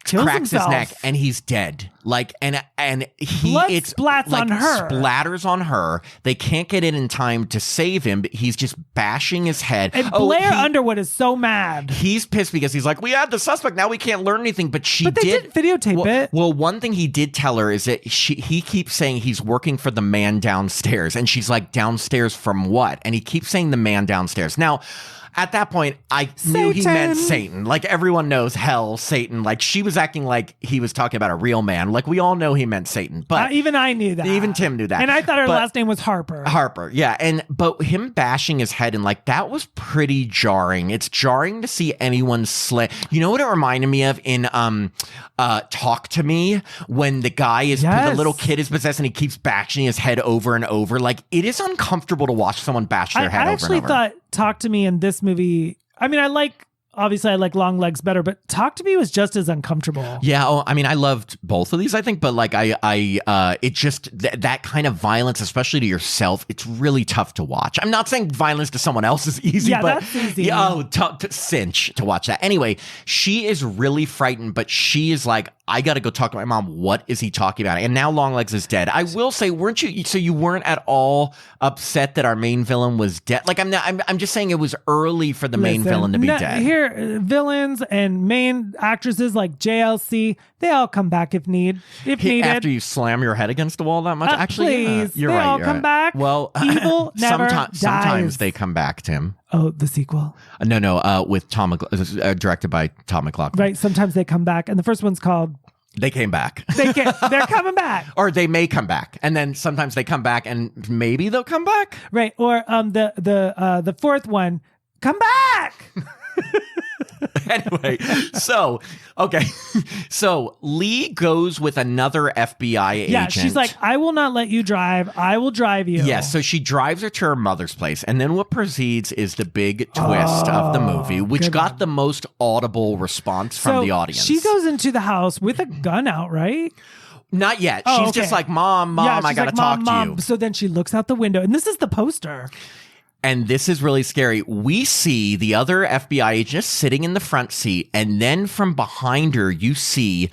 kills cracks himself. his neck, and he's dead. Like, and blood splats like, on her. Splatters on her. They can't get in time to save him, but he's just bashing his head. And Blair Underwood is so mad. He's pissed because he's like, we had the suspect, now we can't learn anything. But they did videotape it. Well, one thing he did tell her is that he keeps saying he's working for the man downstairs, and she's like, downstairs from what? And he keeps saying the man downstairs. Now, at that point, I knew he meant Satan. Like, everyone knows hell, Satan. Like, she was acting like he was talking about a real man. Like, we all know he meant Satan. But even I knew that. Even Tim knew that. And I thought her last name was Harper. Harper, yeah. But him bashing his head, and like, that was pretty jarring. It's jarring to see anyone slay. You know what it reminded me of in Talk to Me, when the guy is, the little kid is possessed and he keeps bashing his head over and over. Like, it is uncomfortable to watch someone bash their head over and over. I actually thought Talk to Me in this movie, I mean, obviously I like Longlegs better, but Talk to Me was just as uncomfortable. Yeah, I mean, I loved both of these, I think, but like it just that kind of violence, especially to yourself, it's really tough to watch. I'm not saying violence to someone else is easy, but that's easy. Cinch to watch that. Anyway, she is really frightened, but she is like, I got to go talk to my mom. What is he talking about? And now Longlegs is dead. I will say, weren't you? So you weren't at all upset that our main villain was dead? Like, I'm just saying it was early for the main villain to be dead. Here, villains and main actresses like JLC, they all come back if needed. After you slam your head against the wall that much, actually, please, you're they right. all come back. Well, evil never dies. Sometimes they come back, Tim. Oh, the sequel? No, with directed by Tom McLaughlin. Right. Sometimes they come back, and the first one's called They Came Back. They're coming back. Or they may come back. And then sometimes they come back and maybe they'll come back. Right. Or the fourth one, come back. Anyway, so Lee goes with another FBI agent. Yeah, she's like, I will not let you drive. I will drive you. Yeah, so she drives her to her mother's place. And then what proceeds is the big twist of the movie, which got the most audible response from the audience. She goes into the house with a gun out, right? Not yet. She's just like, Mom, I got to talk to you. So then she looks out the window, and this is the poster. And this is really scary. We see the other FBI agent sitting in the front seat, and then from behind her, you see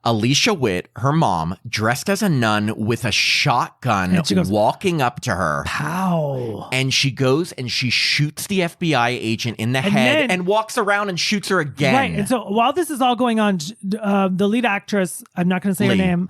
Alicia Witt, her mom, dressed as a nun with a shotgun, walking up to her. Pow. And she goes and she shoots the FBI agent in the head and walks around and shoots her again. Right. And so while this is all going on, the lead actress, I'm not going to say her name,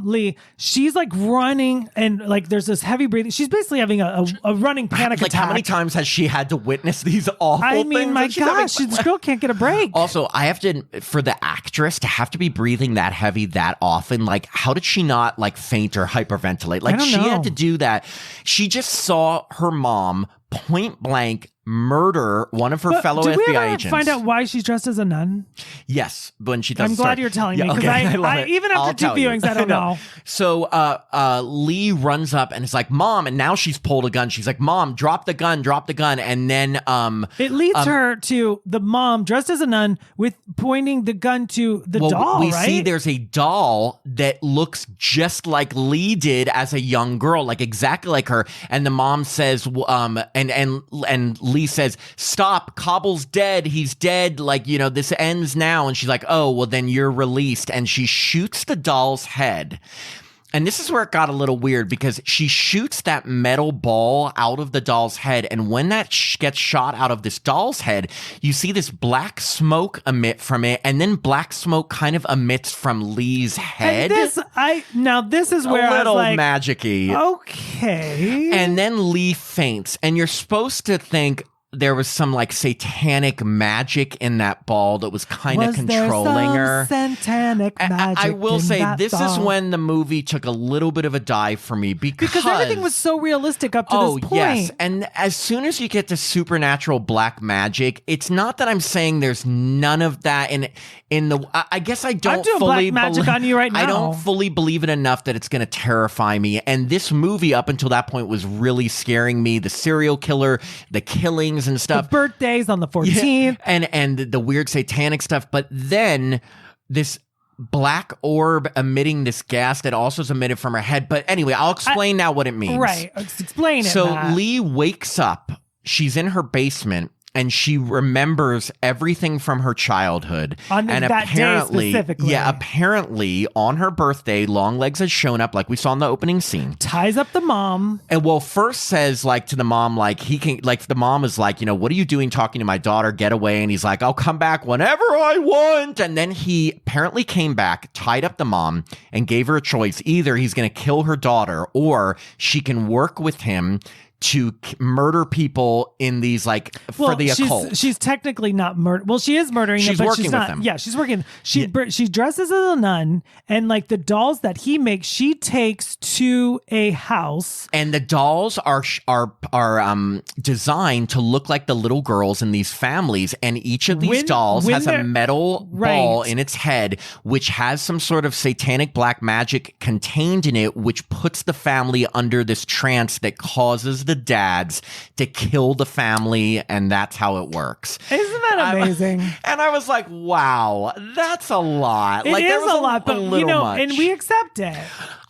Lee, she's like running, and like there's this heavy breathing. She's basically having a running panic attack. How many times has she had to witness these awful things? I mean, my gosh, this girl can't get a break. Also, I have to, for the actress to have to be breathing that heavy that often, like, how did she not like faint or hyperventilate? Like, she had to do that. She just saw her mom point blank murder one of her fellow FBI agents. Did we ever find out why she's dressed as a nun? Yes, when she does. I'm glad you're telling me, because I even after two viewings, I don't know. So Lee runs up and is like, Mom, and now she's pulled a gun. She's like, Mom, drop the gun, and then it leads her to the mom dressed as a nun with pointing the gun to the doll. We right? see there's a doll that looks just like Lee did as a young girl, like exactly like her. And the mom says, and Lee says, stop, Cobble's dead, he's dead, like, you know, this ends now. And she's like, oh, well, then you're released. And she shoots the doll's head. And this is where it got a little weird, because she shoots that metal ball out of the doll's head. And when that gets shot out of this doll's head, you see this black smoke emit from it. And then black smoke kind of emits from Lee's head. And this is where a little I was like, magic-y. Okay. And then Lee faints. And you're supposed to think, there was some like satanic magic in that ball that was kind of controlling her. Satanic magic. I will say this ball. is when the movie took a little bit of a dive for me because everything was so realistic up to this point. Yes, and as soon as you get to supernatural black magic, it's not that I'm saying there's none of that in the. I guess I don't. I'm doing fully black magic on you right now. I don't fully believe it enough that it's going to terrify me. And this movie, up until that point, was really scaring me. The serial killer, the killings and stuff, the birthdays on the 14th, and the weird satanic stuff. But then this black orb emitting this gas that also is emitted from her head. But anyway, I'll explain now what it means. Right, explain it. So Matt. Lee wakes up. She's in her basement. And she remembers everything from her childhood. And that apparently, day specifically. Yeah, apparently on her birthday, Longlegs has shown up like we saw in the opening scene. Ties up the mom. And first says like to the mom, like the mom is like, what are you doing talking to my daughter? Get away. And he's like, I'll come back whenever I want. And then he apparently came back, tied up the mom and gave her a choice. Either he's going to kill her daughter or she can work with him to murder people in these for the occult. She's technically not murder. Well, she is murdering them, but working she's with not. them. Yeah, she's working. She dresses as a nun, and the dolls that he makes, she takes to a house. And the dolls are designed to look like the little girls in these families. And each of these dolls has a metal ball in its head, which has some sort of satanic black magic contained in it, which puts the family under this trance that causes the dads to kill the family, and that's how it works. Isn't that amazing? And I was like, wow, that's a lot. It is a lot, but much. and we accept it.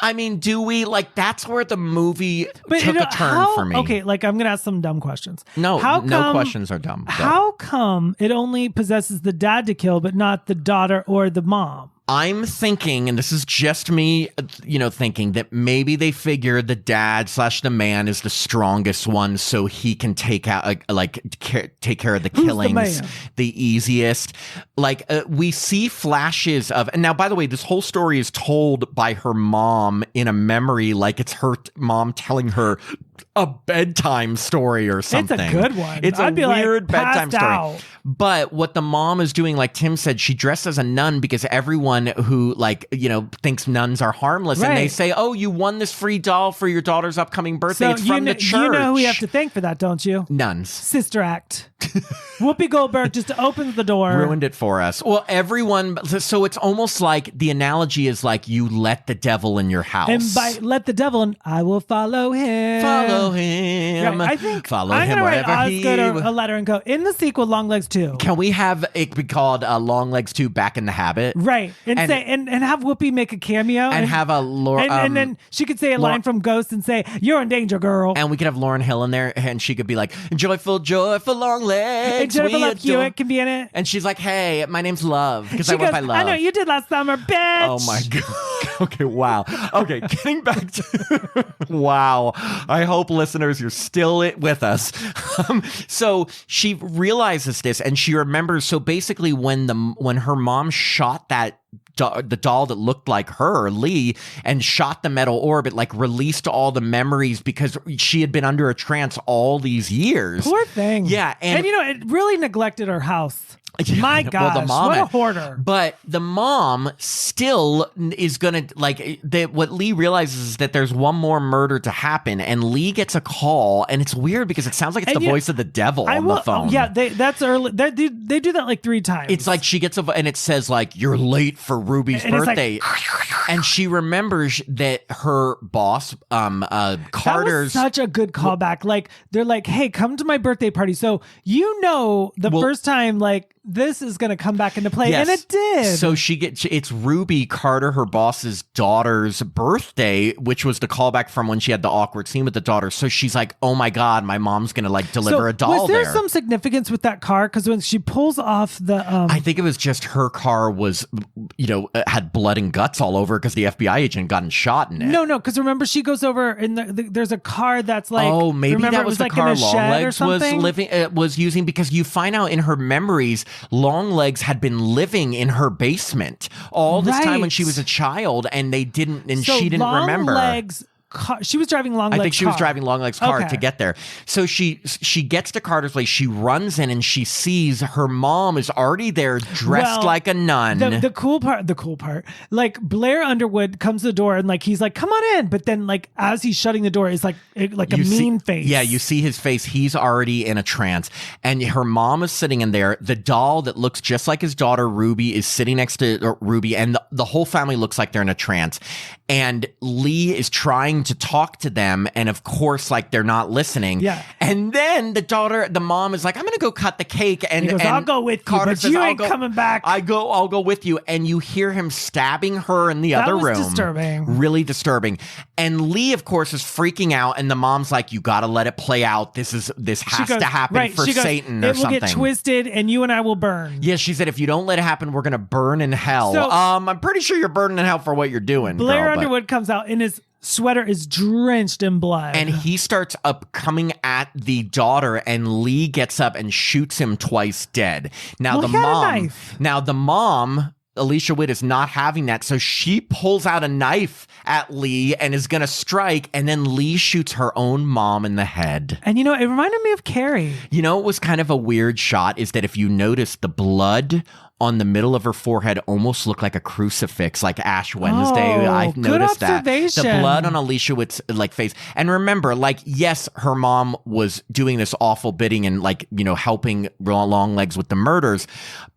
I mean, do we? That's where the movie took a turn for me. Okay, I'm going to ask some dumb questions. No questions are dumb. How come it only possesses the dad to kill, but not the daughter or the mom? I'm thinking, and this is just me, thinking that maybe they figure the dad / the man is the strongest one, so he can take out, take care of the killings the easiest. We see flashes of, and now, by the way, this whole story is told by her mom in a memory, like it's her mom telling her a bedtime story or something. It's a good one. It's a weird bedtime story. Out. But what the mom is doing, like Tim said, she dressed as a nun because everyone who thinks nuns are harmless. Right. And they say, oh, you won this free doll for your daughter's upcoming birthday. So it's from the church. You know who you have to thank for that, don't you? Nuns. Sister Act. Whoopi Goldberg just opens the door. Ruined it for us. Well, everyone, so it's almost like the analogy is like you let the devil in your house. And by let the devil in, I will follow him. Follow him. Right. I think follow I'm him gonna write wherever he... Osgood a letter and go, in the sequel, Longlegs 2. Can we have it be called Longlegs 2 Back in the Habit? Right. And say and have Whoopi make a cameo. And have a Laura... And then she could say a line from Ghost and say, you're in danger, girl. And we could have Lauryn Hill in there, and she could be like, joyful, joyful Longlegs. And Jennifer Love Hewitt can be in it. And she's like, hey, my name's Love, because I went by Love. I know, you did last summer, bitch. Oh my God. Okay, wow. Okay, getting back to... Wow. I hope, listeners, you're still with us. So she realizes this, and she remembers, so basically when her mom shot the doll that looked like her, Lee, and shot the metal orb, it released all the memories because she had been under a trance all these years. Poor thing. Yeah. And it really neglected her house. Yeah, my gosh, well, the mom what a hoarder. But the mom still is going to, what Lee realizes is that there's one more murder to happen, and Lee gets a call, and it's weird because it sounds like it's the voice of the devil on the phone. Yeah, that's early. They do that 3 times. It's like she gets and it says you're late for Ruby's birthday. And she remembers that her boss, Carter's... That was such a good callback. They're like, hey, come to my birthday party. So the first time, this is going to come back into play. Yes. And it did. So it's Ruby Carter, her boss's daughter's birthday, which was the callback from when she had the awkward scene with the daughter. So she's like, oh my God, my mom's going to deliver a doll there. Was there some significance with that car? Because when she pulls off the... I think it was just her car was, had blood and guts all over because the FBI agent gotten shot in it. No, because remember she goes over and there's a car that's oh, maybe that was the car Longlegs was was using, because you find out in her memories Longlegs had been living in her basement all this time when she was a child, and she didn't remember. Longlegs car. She was driving Longlegs' I think she was driving Longlegs' car Okay. to get there. So she gets to Carter's place. She runs in and she sees her mom is already there, dressed like a nun. The cool part, like Blair Underwood comes to the door and like he's like, "Come on in," but then like as he's shutting the door, it's like a mean face. Yeah, you see his face. He's already in a trance, and her mom is sitting in there. The doll that looks just like his daughter Ruby is sitting next to Ruby, and the whole family looks like they're in a trance. And Lee is trying to talk to them, and of course, like they're not listening. Yeah. And then the mom is like, "I'm gonna go cut the cake," and he goes, "I'll go with you, Carter but says, you ain't coming back." I'll go with you. And you hear him stabbing her in the other room. That was disturbing. Really disturbing. And Lee, of course, is freaking out, and the mom's like, "You got to let it play out. This has to happen for Satan or something. It will get twisted, and you and I will burn." Yeah, she said, "If you don't let it happen, we're gonna burn in hell." So, I'm pretty sure you're burning in hell for what you're doing. Blair Underwood comes out, and his sweater is drenched in blood, and he starts up coming at the daughter, and Lee gets up and shoots him twice dead. Now he had a knife. the mom, Alicia Witt, is not having that, so she pulls out a knife at Lee and is gonna strike, and then Lee shoots her own mom in the head. And it reminded me of Carrie. It was kind of a weird shot, is that if you notice, the blood on the middle of her forehead almost looked like a crucifix, like Ash Wednesday. I've noticed that. The blood on Alicia Witt's face. And remember, yes, her mom was doing this awful bidding and helping Longlegs with the murders,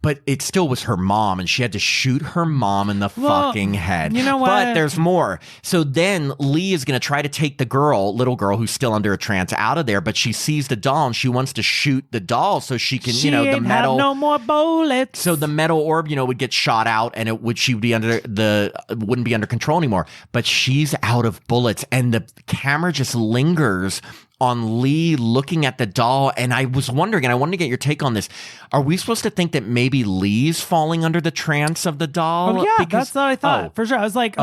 but it still was her mom, and she had to shoot her mom in the fucking head. You know what? But there's more. So then Lee is going to try to take the little girl who's still under a trance, out of there, but she sees the doll and she wants to shoot the doll so she can, she the metal. Have no more bullets. So the metal orb, would get shot out, and she would be wouldn't be under control anymore. But she's out of bullets, and the camera just lingers on Lee looking at the doll. And I was wondering, and I wanted to get your take on this. Are we supposed to think that maybe Lee's falling under the trance of the doll? Oh yeah, that's what I thought for sure. I was like,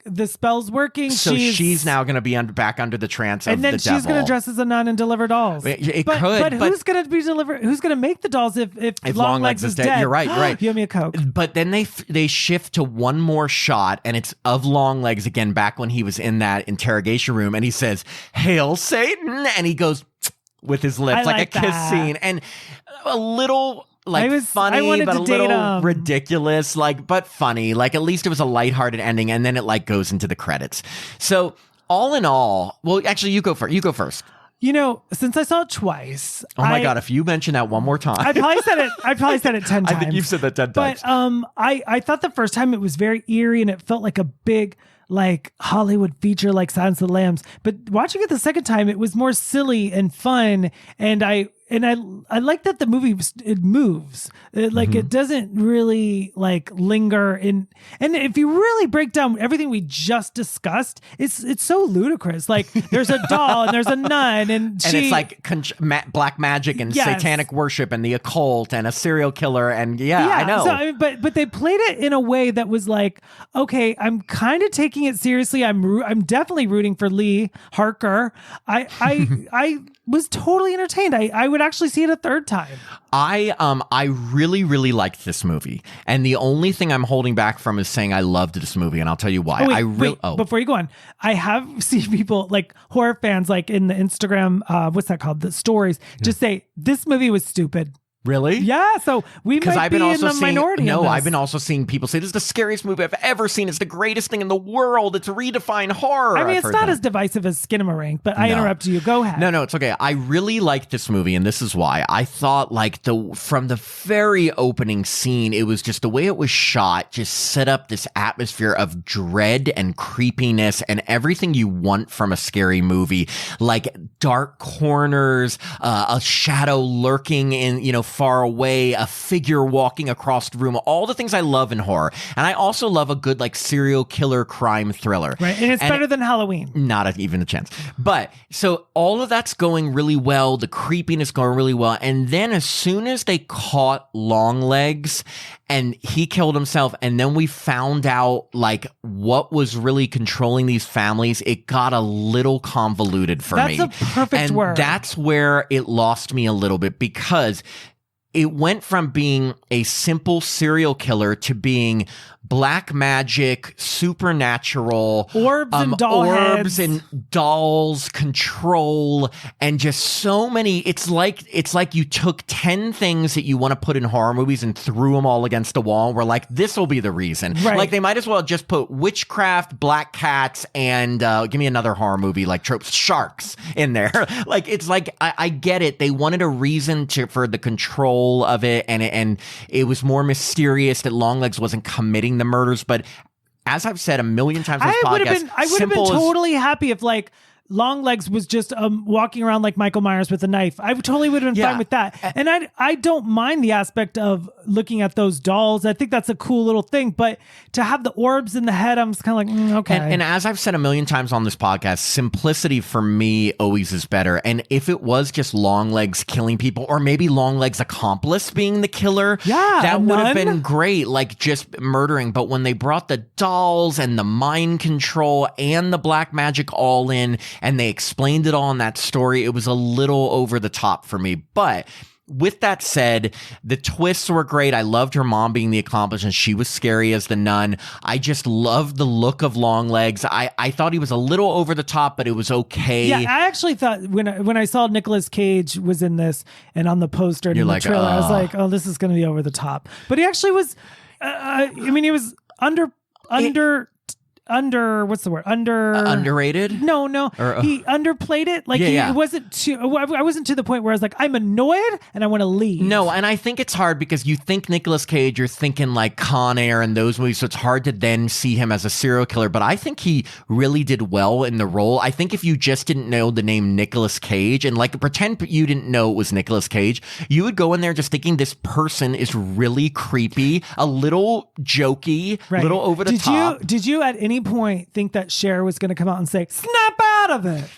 the spell's working. So she's now going to be back under the trance of the devil. And then she's going to dress as a nun and deliver dolls. But who's going to be delivered? Who's going to make the dolls if Longlegs is dead? You're right. You owe me a Coke. But then they shift to one more shot, and it's of Longlegs again, back when he was in that interrogation room, and he says, "Hail Satan," and he goes with his lips, like a kiss scene, and a little funny, but a little ridiculous, but funny. At least it was a lighthearted ending, and then it goes into the credits. So all in all, well, actually, you go first. Since I saw it twice. Oh my God, if you mention that one more time. I probably said it 10 times. I think you've said that 10 times. But I thought the first time it was very eerie, and it felt like a big Hollywood feature like Silence of the Lambs. But watching it the second time, it was more silly and fun, and I like that the movie it moves. It doesn't really linger in. And if you really break down everything we just discussed, it's so ludicrous. There's a doll and there's a nun, and it's black magic and satanic worship and the occult and a serial killer, and I know. So, but they played it in a way that was okay, I'm kind of taking it seriously. I'm definitely rooting for Lee Harker. I was totally entertained. I would actually see it a third time. I really, really liked this movie, and the only thing I'm holding back from is saying I loved this movie, and I'll tell you why. Before you go on, I have seen people horror fans in the Instagram, what's that called? The stories, just say this movie was stupid. Really? Yeah, so we might be in the minority. No, I've been also seeing people say this is the scariest movie I've ever seen. It's the greatest thing in the world. It's redefined horror. I mean, it's not as divisive as Skinamarink, but I interrupted you. Go ahead. No, it's okay. I really liked this movie, and this is why. I thought from the very opening scene, it was just the way it was shot, just set up this atmosphere of dread and creepiness and everything you want from a scary movie, dark corners, a shadow lurking in, far away, a figure walking across the room, all the things I love in horror. And I also love a good serial killer crime thriller. Right, and it's better than Halloween. Not even a chance. But so all of that's going really well, the creepiness going really well, and then as soon as they caught Longlegs and he killed himself, and then we found out what was really controlling these families, it got a little convoluted for me. That's a perfect word. And that's where it lost me a little bit, because it went from being a simple serial killer to being black magic, supernatural, orbs and doll orbs heads. and dolls, control, and just so many. It's like you took 10 things that you want to put in horror movies and threw them all against a wall. And we're like, this will be the reason. Right. Like they might as well just put witchcraft, black cats, and give me another horror movie like tropes, sharks in there. Like it's like I get it. They wanted a reason for the control of it, and it was more mysterious that Longlegs wasn't committing the murders. But as I've said a million times on this podcast, I would have been totally happy if like Longlegs was just walking around like Michael Myers with a knife. I totally would have been fine with that. And I don't mind the aspect of looking at those dolls. I think that's a cool little thing. But to have the orbs in the head, I'm just kind of like, okay. And as I've said a million times on this podcast, simplicity for me always is better. And if it was just Longlegs killing people, or maybe Longlegs' accomplice being the killer, that would have been great, like just murdering. But when they brought the dolls and the mind control and the black magic all in, and they explained it all in that story, it was a little over the top for me. But with that said, the twists were great. I loved her mom being the accomplice, and she was scary as the nun. I just loved the look of Longlegs. I thought he was a little over the top, but it was okay. Yeah, I actually thought when I saw Nicolas Cage was in this and on the poster and in the trailer, I was like, oh, this is going to be over the top. But he actually was, he was what's the word? Underrated? No. He underplayed it. Like it wasn't too, I wasn't to the point where I was like, I'm annoyed and I want to leave. No, and I think it's hard because you think Nicolas Cage, you're thinking like Con Air and those movies, so it's hard to then see him as a serial killer. But I think he really did well in the role. I think if you just didn't know the name Nicolas Cage and like pretend you didn't know it was Nicolas Cage, you would go in there just thinking this person is really creepy, a little jokey, a little over the top. Did you at any point think that Cher was going to come out and say, snap out of it?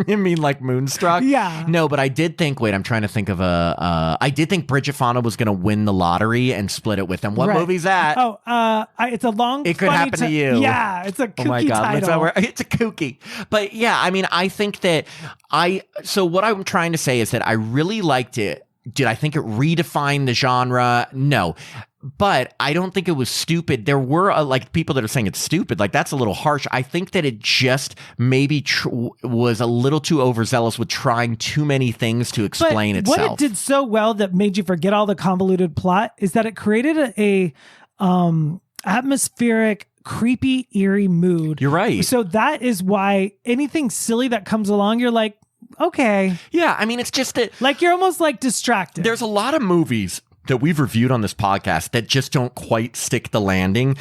You mean like Moonstruck? Yeah. No, but I did think, I'm trying to think of I did think Bridget Fonda was going to win the lottery and split it with them. What movie's that? Oh, it's a long, It Could Happen to You. Yeah, it's a kooky Oh my God, title. it's a kooky. But yeah, I mean, I think that so what I'm trying to say is that I really liked it. Did I think it redefined the genre? No. But I don't think it was stupid. There were like people that are saying it's stupid. Like that's a little harsh. I think that it just maybe was a little too overzealous with trying too many things to explain itself. What it did so well that made you forget all the convoluted plot is that it created a atmospheric, creepy, eerie mood. You're right. So that is why anything silly that comes along, you're like, okay. Yeah, I mean, it's just that like you're almost like distracted. There's a lot of movies that we've reviewed on this podcast that just don't quite stick the landing.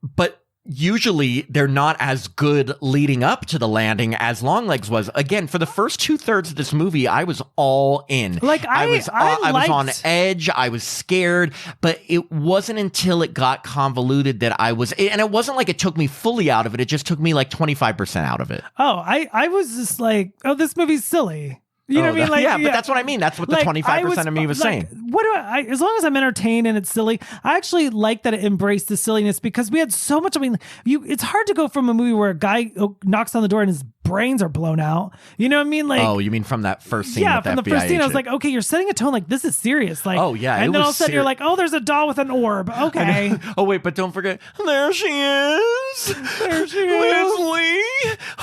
But usually they're not as good leading up to the landing as Longlegs was. Again, for the first 2/3 of this movie, I was all in. Like I was on edge. I was scared, but it wasn't until it got convoluted that and it wasn't like it took me fully out of it. It just took me like 25% out of it. Oh, I was just like, oh, this movie's silly. You know what I mean? Like, yeah, but that's what I mean. That's what the 25% of me was saying. What do as long as I'm entertained and it's silly, I actually like that it embraced the silliness because we had so much. I mean, it's hard to go from a movie where a guy knocks on the door and his brains are blown out. You know what I mean? Like, oh, you mean from that first scene? Yeah, with from the FBI first scene, agent. I was like, okay, you're setting a tone. Like, this is serious. Like, oh yeah, and then all of a sudden you're like, oh, there's a doll with an orb. Okay. Oh wait, but don't forget, there she is. There she Liz is. Lee,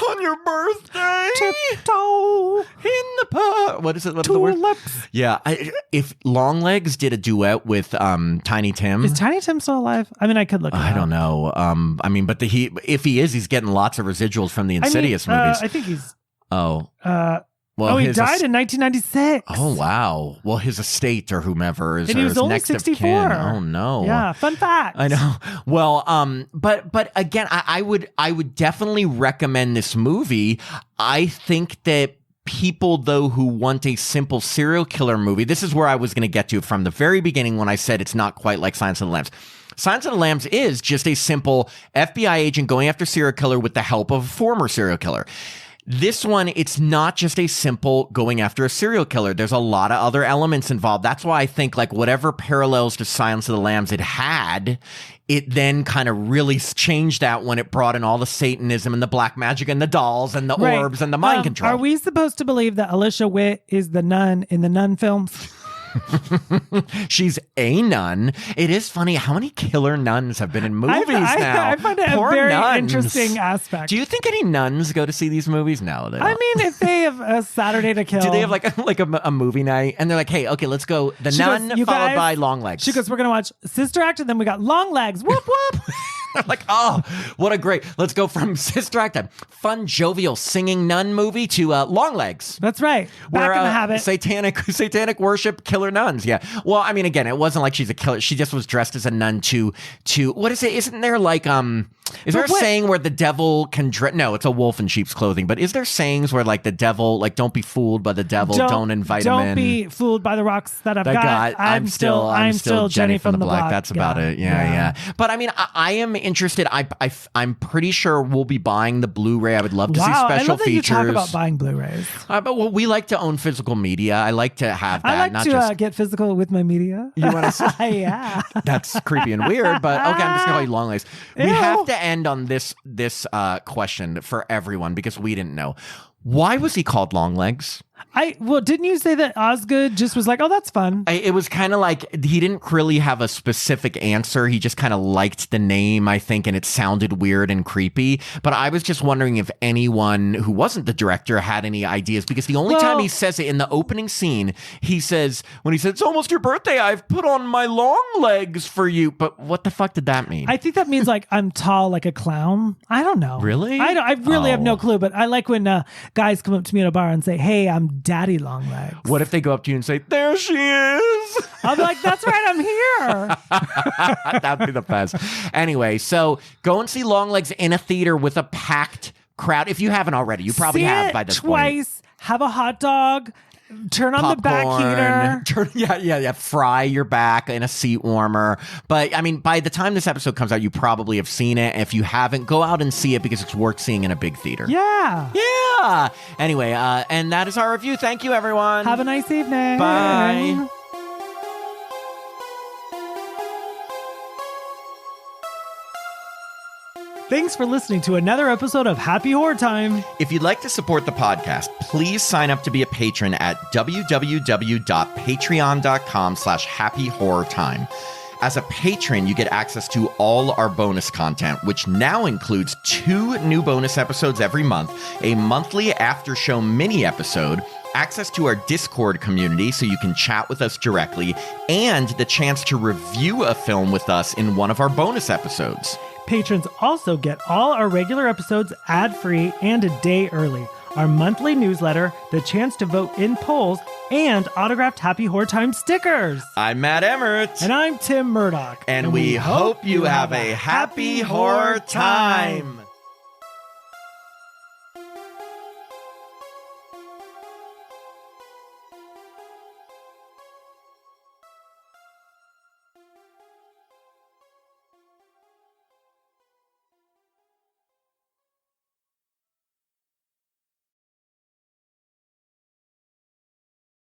on your birthday, Tiptoe in the park. What is it? What's the word? tulips. Yeah, if Longlegs did a duet with Tiny Tim, Is Tiny Tim still alive? I mean, I could look. I don't know. I mean, but if he is, he's getting lots of residuals from the Insidious movies. I think he's. Oh. Well, he died in 1996. Oh wow! Well, his estate or whomever is, and he was only next 64. of kin. Oh no! Yeah, fun fact. I know. Well, but again, I would definitely recommend this movie. I think that people though who want a simple serial killer movie, this is where I was going to get to from the very beginning when I said it's not quite like Silence of the Lambs. Silence of the Lambs is just a simple FBI agent going after serial killer with the help of a former serial killer. This one, it's not just a simple going after a serial killer. There's a lot of other elements involved. That's why I think like whatever parallels to Silence of the Lambs it had, it then kind of really changed that when it brought in all the Satanism and the black magic and the dolls and the orbs and the mind control. Are we supposed to believe that Alicia Witt is the nun in the Nun films? She's a nun. It is funny how many killer nuns have been in movies now. I find it Poor a very nuns. interesting aspect. Do you think any nuns go to see these movies? No, they don't. I mean, if they have a Saturday to kill. Do they have like a movie night? And they're like, hey, okay, let's go. The Nun goes, "You followed guys," by Longlegs. She goes, we're going to watch Sister Act, and then we got Longlegs. Whoop, whoop. Like, oh, what a great. Let's go from Sister Act, a fun, jovial, singing nun movie to Longlegs. That's right. Back in the habit. Satanic worship, killer nuns. Yeah. Well, I mean, again, it wasn't like she's a killer. She just was dressed as a nun to what is it? Isn't there like is there a saying where the devil can no, it's a wolf in sheep's clothing, but is there sayings where like the devil, like don't be fooled by the devil, don't invite him in. Don't be fooled by the rocks that I've got. I'm still Jenny from the block. That's about it. Yeah. But I mean, I am interested. I'm pretty sure we'll be buying the Blu-ray. I would love to see special I love that features. You talk about buying Blu-rays. But we like to own physical media. I like to have that. I like to get physical with my media. You want to? Yeah. That's creepy and weird. But okay, I'm just gonna call you Longlegs. We have to end on this question for everyone because we didn't know. Why was he called Longlegs? Didn't you say that Osgood just was like, oh, that's fun? It was kind of like he didn't really have a specific answer. He just kind of liked the name, I think, and it sounded weird and creepy. But I was just wondering if anyone who wasn't the director had any ideas, because the only time he says it in the opening scene, he says, when he said, it's almost your birthday, I've put on my long legs for you. But what the fuck did that mean? I think that means like I'm tall like a clown. I don't know. Really? I really have no clue, but I like when guys come up to me at a bar and say, hey, I'm Daddy Longlegs. What if they go up to you and say, there she is? I'm like, that's right, I'm here. That'd be the best. Anyway, so go and see Longlegs in a theater with a packed crowd. If you haven't already, you probably have by this point. Twice, have a hot dog, turn on the back heater. Fry your back in a seat warmer. But I mean, by the time this episode comes out, you probably have seen it. If you haven't, go out and see it because it's worth seeing in a big theater. Yeah. Anyway, and that is our review. Thank you, everyone. Have a nice evening. Bye. Thanks for listening to another episode of Happy Horror Time. If you'd like to support the podcast, please sign up to be a patron at www.patreon.com/happyhorrortime. As a patron, you get access to all our bonus content, which now includes 2 new bonus episodes every month, a monthly after show mini episode, access to our Discord community so you can chat with us directly, and the chance to review a film with us in one of our bonus episodes. Patrons also get all our regular episodes ad-free and a day early, our monthly newsletter, the chance to vote in polls, and autographed Happy Horror Time stickers. I'm Matt Emmert. And I'm Tim Murdoch. And we hope you have a happy horror time.